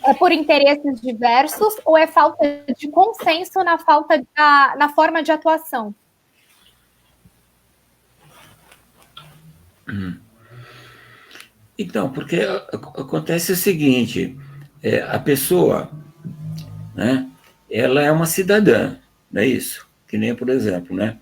É por interesses diversos ou é falta de consenso na forma de atuação? Então, porque acontece o seguinte, a pessoa, né, ela é uma cidadã, não é isso? Que nem, por exemplo, né,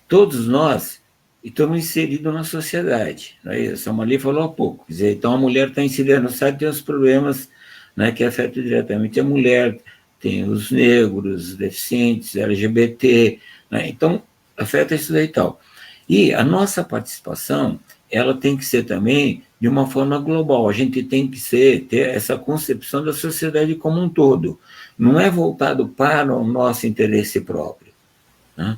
todos nós estamos inseridos na sociedade, não é isso? A Mali falou há pouco, quer dizer, então a mulher está inserida no site, tem os problemas, né, que afetam diretamente a mulher, tem os negros, os deficientes, LGBT, né, então afeta isso daí e tal. E a nossa participação, ela tem que ser também de uma forma global. A gente tem que ter essa concepção da sociedade como um todo. Não é voltado para o nosso interesse próprio, né?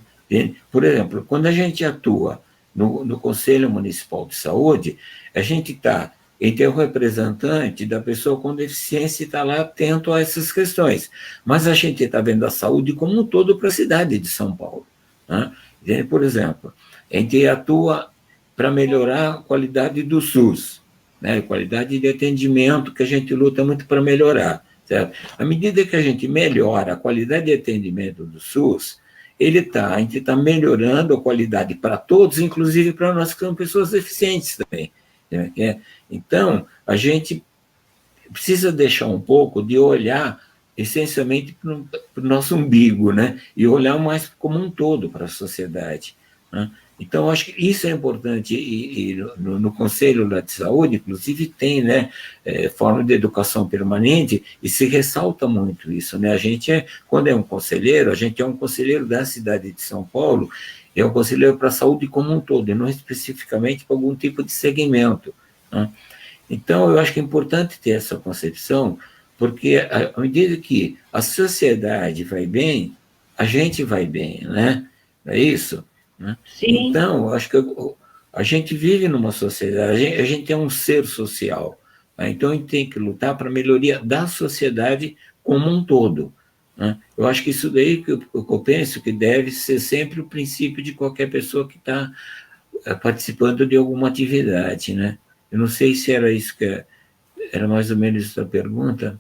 Por exemplo, quando a gente atua no Conselho Municipal de Saúde, a gente está entre o representante da pessoa com deficiência e está lá atento a essas questões. Mas a gente está vendo a saúde como um todo para a cidade de São Paulo, né? Por exemplo, a gente atua para melhorar a qualidade do SUS, né? Qualidade de atendimento, que a gente luta muito para melhorar, certo? À medida que a gente melhora a qualidade de atendimento do SUS, a gente está melhorando a qualidade para todos, inclusive para nós que somos pessoas deficientes também, né? Então, a gente precisa deixar um pouco de olhar essencialmente para o nosso umbigo, né? E olhar mais como um todo para a sociedade, né? Então, acho que isso é importante, e no Conselho de Saúde, inclusive, tem, né, forma de educação permanente, e se ressalta muito isso, né? A gente quando é um conselheiro, a gente é um conselheiro da cidade de São Paulo, é um conselheiro para a saúde como um todo, e não especificamente para algum tipo de segmento, né? Então, eu acho que é importante ter essa concepção, porque à medida que a sociedade vai bem, a gente vai bem, né? Não é isso? Sim. Então, eu acho que a gente vive numa sociedade, a gente é um ser social, né? Então a gente tem que lutar para a melhoria da sociedade como um todo, né? Eu acho que isso daí que eu penso que deve ser sempre o princípio de qualquer pessoa que está participando de alguma atividade, né? Eu não sei se era isso que era mais ou menos essa pergunta.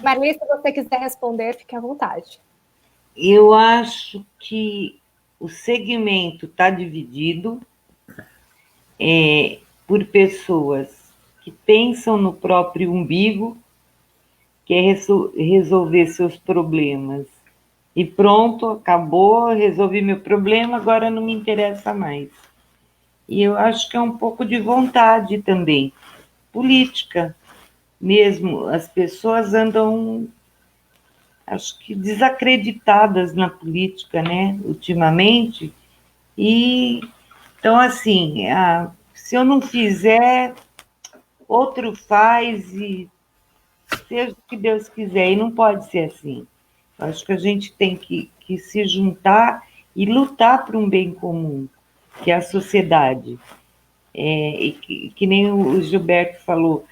Marli, se você quiser responder, fique à vontade. Eu acho que o segmento está dividido por pessoas que pensam no próprio umbigo, que é resolver seus problemas. E pronto, acabou, resolvi meu problema, agora não me interessa mais. E eu acho que é um pouco de vontade também, política mesmo. As pessoas andam, acho que desacreditadas na política, né, ultimamente. E então, assim, se eu não fizer, outro faz, e seja o que Deus quiser, e não pode ser assim. Eu acho que a gente tem que se juntar e lutar por um bem comum, que é a sociedade. E que nem o Gilberto falou,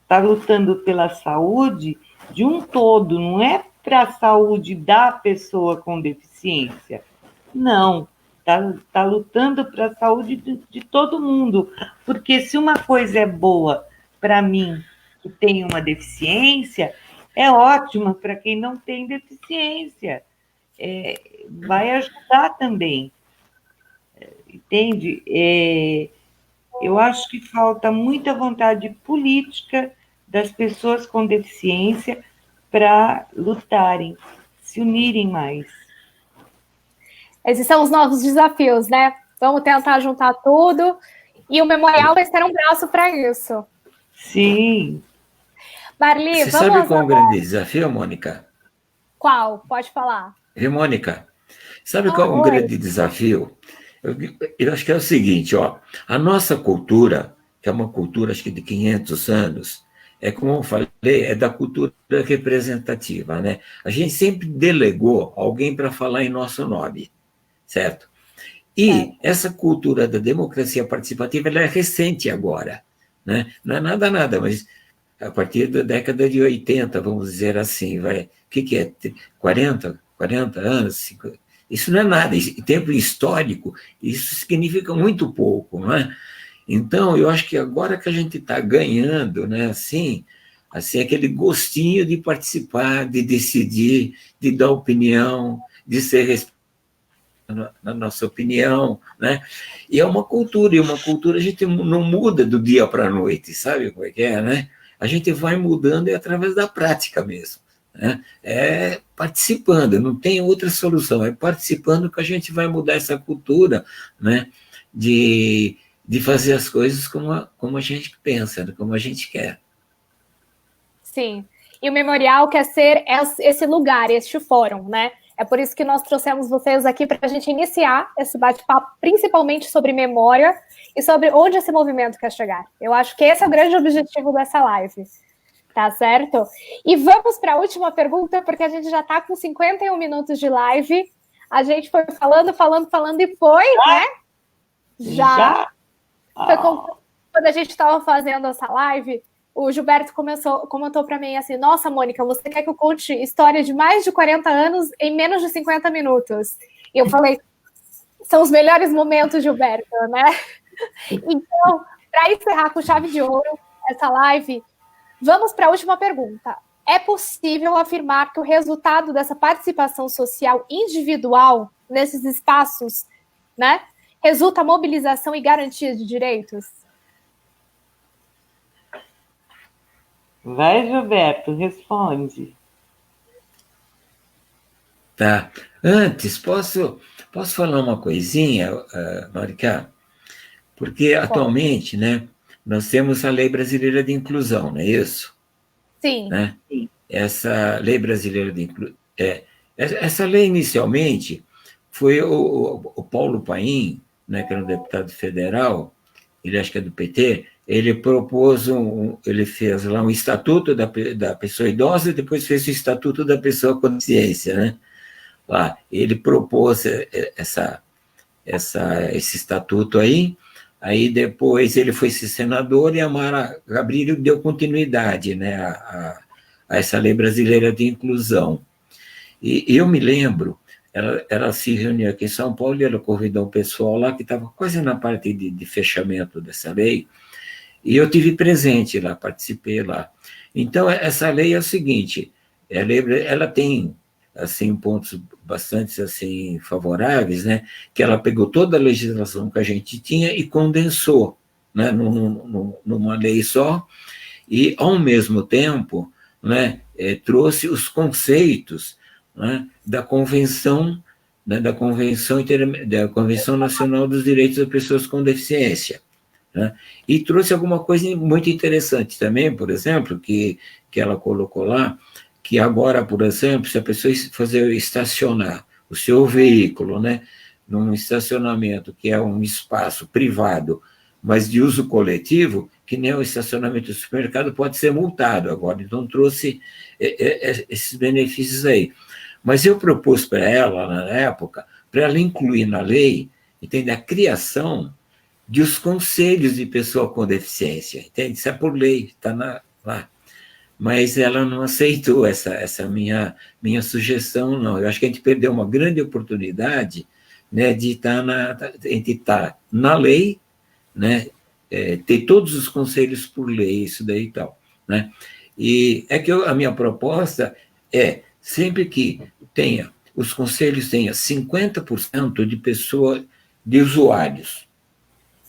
está lutando pela saúde de um todo, não é para a saúde da pessoa com deficiência? Não, tá lutando para a saúde de todo mundo, porque se uma coisa é boa para mim, que tem uma deficiência, é ótima para quem não tem deficiência. Vai ajudar também, entende? Eu acho que falta muita vontade política das pessoas com deficiência para lutarem, se unirem mais. Esses são os novos desafios, né? Vamos tentar juntar tudo. E o memorial vai ser um braço para isso. Sim. Marli, Você sabe qual é o grande desafio, Mônica? Qual? Pode falar. Mônica, sabe qual é o grande desafio? Eu acho que é o seguinte, ó, a nossa cultura, que é uma cultura, acho que de 500 anos, como eu falei, é da cultura representativa, né? A gente sempre delegou alguém para falar em nosso nome, certo? E essa cultura da democracia participativa, ela é recente agora, né? Não é nada, mas a partir da década de 80, vamos dizer assim, vai, o que é? 40 anos, 50, isso não é nada, em tempo histórico, isso significa muito pouco, não é? Então, eu acho que agora que a gente está ganhando, né, assim, aquele gostinho de participar, de decidir, de dar opinião, de ser respeitado na nossa opinião, né? E é uma cultura, e uma cultura a gente não muda do dia para a noite, sabe como é que é, né? A gente vai mudando através da prática mesmo, né? É participando, não tem outra solução, é participando que a gente vai mudar essa cultura, né? De fazer as coisas como a gente pensa, como a gente quer. Sim, e o memorial quer ser esse lugar, este fórum, né? É por isso que nós trouxemos vocês aqui para a gente iniciar esse bate-papo, principalmente sobre memória e sobre onde esse movimento quer chegar. Eu acho que esse é o grande objetivo dessa live, tá certo? E vamos para a última pergunta, porque a gente já está com 51 minutos de live. A gente foi falando e foi, né? Já. Foi quando a gente estava fazendo essa live, o Gilberto comentou para mim assim, nossa, Mônica, você quer que eu conte história de mais de 40 anos em menos de 50 minutos? E eu falei, são os melhores momentos, Gilberto, né? Então, para encerrar com chave de ouro essa live, vamos para a última pergunta. É possível afirmar que o resultado dessa participação social individual nesses espaços, né, resulta mobilização e garantia de direitos? Vai, Gilberto, responde. Tá. Antes, posso falar uma coisinha, Marica? Porque atualmente, né, nós temos a Lei Brasileira de Inclusão, não é isso? Sim. Né? Essa Lei Brasileira de Inclusão. Essa lei, inicialmente, foi o Paulo Paim, né, que era um deputado federal, ele acho que é do PT, ele propôs ele fez lá um estatuto da pessoa idosa e depois fez o estatuto da pessoa com deficiência, né? Lá, ele propôs esse estatuto aí depois ele foi ser senador e a Mara Gabrilli deu continuidade, né, a essa lei brasileira de inclusão. E eu me lembro, ela se reuniu aqui em São Paulo e ela convidou um pessoal lá que estava quase na parte de fechamento dessa lei, e eu tive presente lá, participei lá. Então, essa lei é o seguinte, ela tem assim, pontos bastante assim, favoráveis, né? Que ela pegou toda a legislação que a gente tinha e condensou, né? Numa lei só, e, ao mesmo tempo, né, trouxe os conceitos, né, da Convenção, né, da Convenção Nacional dos Direitos das Pessoas com Deficiência. Né? E trouxe alguma coisa muito interessante também, por exemplo, que ela colocou lá, que agora, por exemplo, se a pessoa estacionar o seu veículo, né, num estacionamento que é um espaço privado, mas de uso coletivo, que nem o estacionamento do supermercado, pode ser multado agora. Então, trouxe esses benefícios aí. Mas eu propus para ela, na época, para ela incluir na lei, entende, a criação dos conselhos de pessoa com deficiência, entende? Isso é por lei, está lá. mas ela não aceitou essa minha sugestão, não. Eu acho que a gente perdeu uma grande oportunidade, né, de estar na lei, né, ter todos os conselhos por lei, isso daí e tal, né? E é que a minha proposta é, sempre que os conselhos tenha 50% de pessoa, de usuários,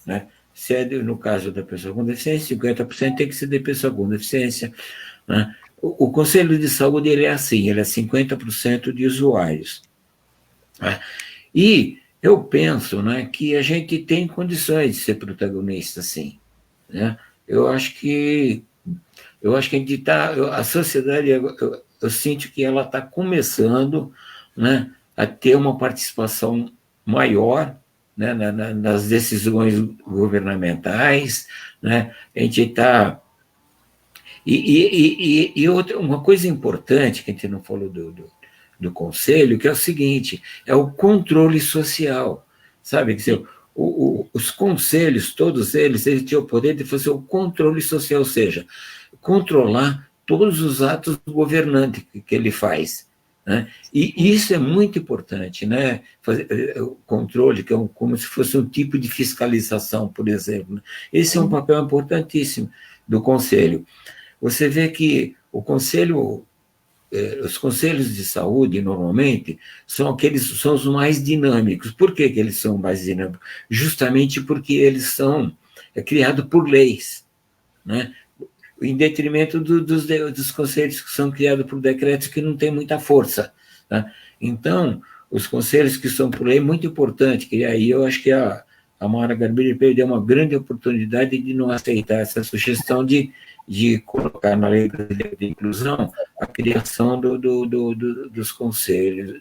né? Se é no caso da pessoa com deficiência, 50% tem que ser de pessoa com deficiência, né? O Conselho de Saúde ele é assim, ele é 50% de usuários, né? E eu penso, né, que a gente tem condições de ser protagonista, sim, né? Eu acho que a gente a sociedade, eu sinto que ela está começando, né, a ter uma participação maior, né, nas decisões governamentais, né? A gente está uma coisa importante que a gente não falou do conselho, que é o seguinte, é o controle social, sabe? Quer dizer, os conselhos, todos eles têm o poder de fazer o controle social, ou seja, controlar todos os atos do governante que ele faz, né? E isso é muito importante, né? Fazer o controle, que é como se fosse um tipo de fiscalização, por exemplo. Esse é um papel importantíssimo do conselho. Você vê que os conselhos de saúde, normalmente, são os mais dinâmicos. Por que eles são mais dinâmicos? Justamente porque eles são criados por leis, né? Em detrimento dos conselhos que são criados por decretos que não têm muita força, né? Então, os conselhos que são por lei é muito importante, que aí eu acho que a Mara Garbini perdeu uma grande oportunidade de não aceitar essa sugestão de colocar na lei de inclusão a criação dos conselhos.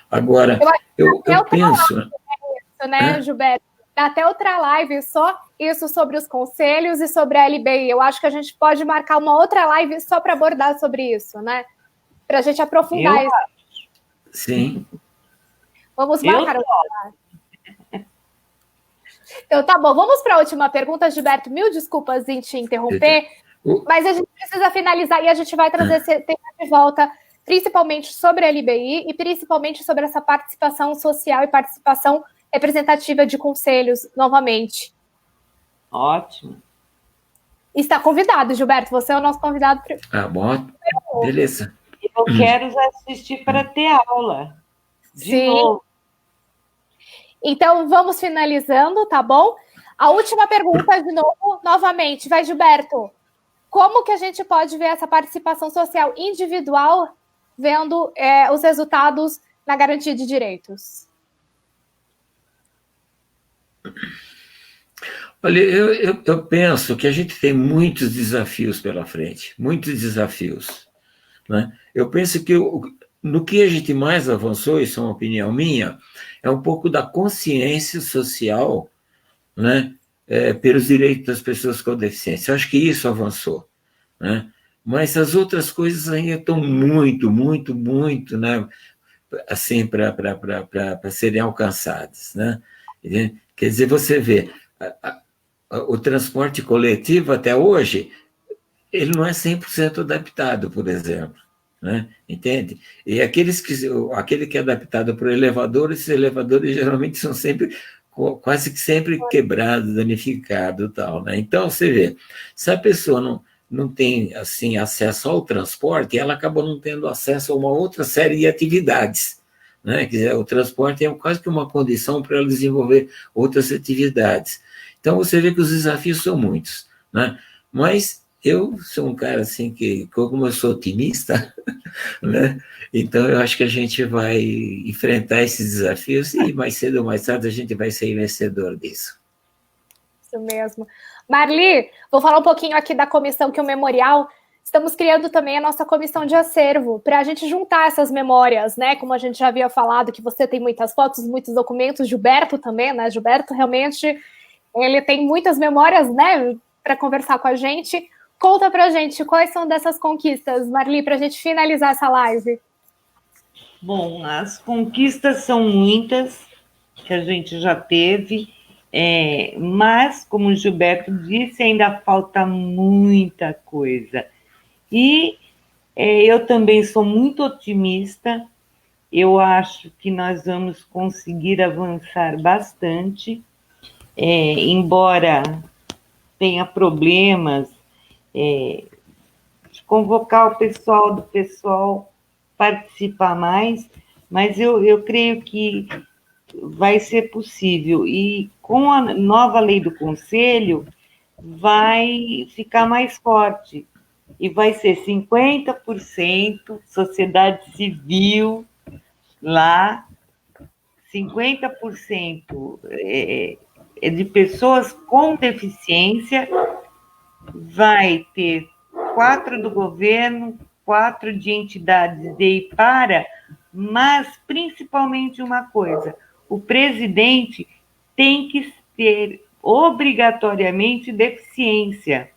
Agora, eu penso... Isso, né, Gilberto? Até outra live só isso sobre os conselhos e sobre a LBI. Eu acho que a gente pode marcar uma outra live só para abordar sobre isso, né? Para a gente aprofundar isso. Sim. Vamos marcar outra. Então, tá bom. Vamos para a última pergunta, Gilberto. Mil desculpas em te interromper, mas a gente precisa finalizar e a gente vai trazer esse tema de volta, principalmente sobre a LBI e principalmente sobre essa participação social e participação representativa de conselhos, novamente. Ótimo. Está convidado, Gilberto. Você é o nosso convidado. Ah, bom. Beleza. Eu quero assistir para ter aula. De novo. Então, vamos finalizando, tá bom? A última pergunta, de novo, novamente. Vai, Gilberto. Como que a gente pode ver essa participação social individual vendo os resultados na garantia de direitos? Olha, eu penso que a gente tem muitos desafios pela frente, muitos desafios, né? Eu penso que no que a gente mais avançou, isso é uma opinião minha, é um pouco da consciência social, né, pelos direitos das pessoas com deficiência. Eu acho que isso avançou, né? Mas as outras coisas ainda estão muito, muito, muito, né, assim, para serem alcançadas, né? Quer dizer, você vê, o transporte coletivo até hoje, ele não é 100% adaptado, por exemplo, né? Entende? E aquele que é adaptado para o elevador, esses elevadores geralmente são quase que sempre quebrados, danificados e tal, né? Então, você vê, se a pessoa não tem, assim, acesso ao transporte, ela acaba não tendo acesso a uma outra série de atividades, né? Quer dizer, o transporte é quase que uma condição para ela desenvolver outras atividades. Então, você vê que os desafios são muitos, né? Mas eu sou um cara assim que, como eu sou otimista, né? Então eu acho que a gente vai enfrentar esses desafios e mais cedo ou mais tarde a gente vai ser vencedor disso. Isso mesmo. Marli, vou falar um pouquinho aqui da comissão que é o Memorial. Estamos criando também a nossa comissão de acervo para a gente juntar essas memórias, né? Como a gente já havia falado, que você tem muitas fotos, muitos documentos, Gilberto também, né? Gilberto realmente ele tem muitas memórias, né? Para conversar com a gente. Conta pra gente quais são dessas conquistas, Marli, para a gente finalizar essa live. Bom, as conquistas são muitas que a gente já teve. Mas, como o Gilberto disse, ainda falta muita coisa. E eu também sou muito otimista, eu acho que nós vamos conseguir avançar bastante, embora tenha problemas, de convocar o pessoal, do pessoal participar mais, mas eu creio que vai ser possível. E com a nova lei do Conselho, vai ficar mais forte. E vai ser 50% sociedade civil lá, 50% de pessoas com deficiência, vai ter 4 do governo, 4 de entidades de e para, mas principalmente uma coisa, o presidente tem que ter obrigatoriamente deficiência.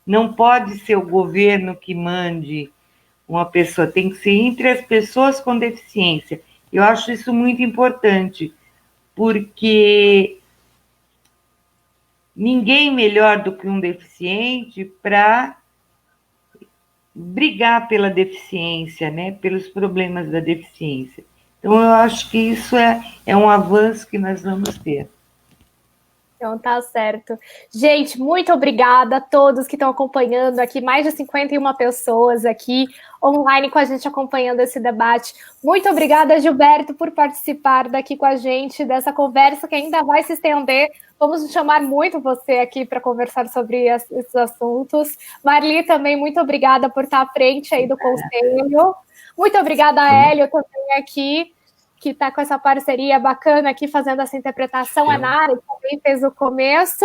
Não pode ser o governo que mande uma pessoa, tem que ser entre as pessoas com deficiência. Eu acho isso muito importante, porque ninguém melhor do que um deficiente para brigar pela deficiência, né? Pelos problemas da deficiência. Então, eu acho que isso é um avanço que nós vamos ter. Então tá certo. Gente, muito obrigada a todos que estão acompanhando aqui, mais de 51 pessoas aqui online com a gente acompanhando esse debate. Muito obrigada, Gilberto, por participar daqui com a gente dessa conversa que ainda vai se estender. Vamos chamar muito você aqui para conversar sobre esses assuntos. Marli, também muito obrigada por estar à frente aí do conselho. Muito obrigada a Hélio também aqui, que está com essa parceria bacana aqui, fazendo essa interpretação. A Nara também fez o começo,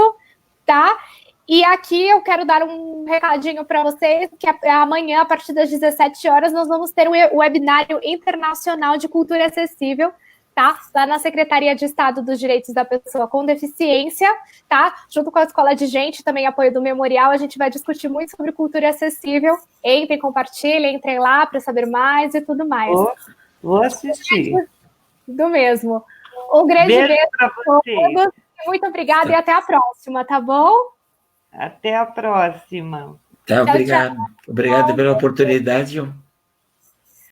tá? E aqui eu quero dar um recadinho para vocês, que amanhã, a partir das 17 horas, nós vamos ter um webinário internacional de cultura acessível, tá? Lá na Secretaria de Estado dos Direitos da Pessoa com Deficiência, tá? Junto com a Escola de Gente, também apoio do Memorial, a gente vai discutir muito sobre cultura acessível. Entrem, compartilhem, entrem lá para saber mais e tudo mais. Vou assistir. Do mesmo. Um grande beijo para todos. Muito obrigada e até a próxima, tá bom? Até a próxima. Tá, obrigado. Tchau. Obrigado pela oportunidade.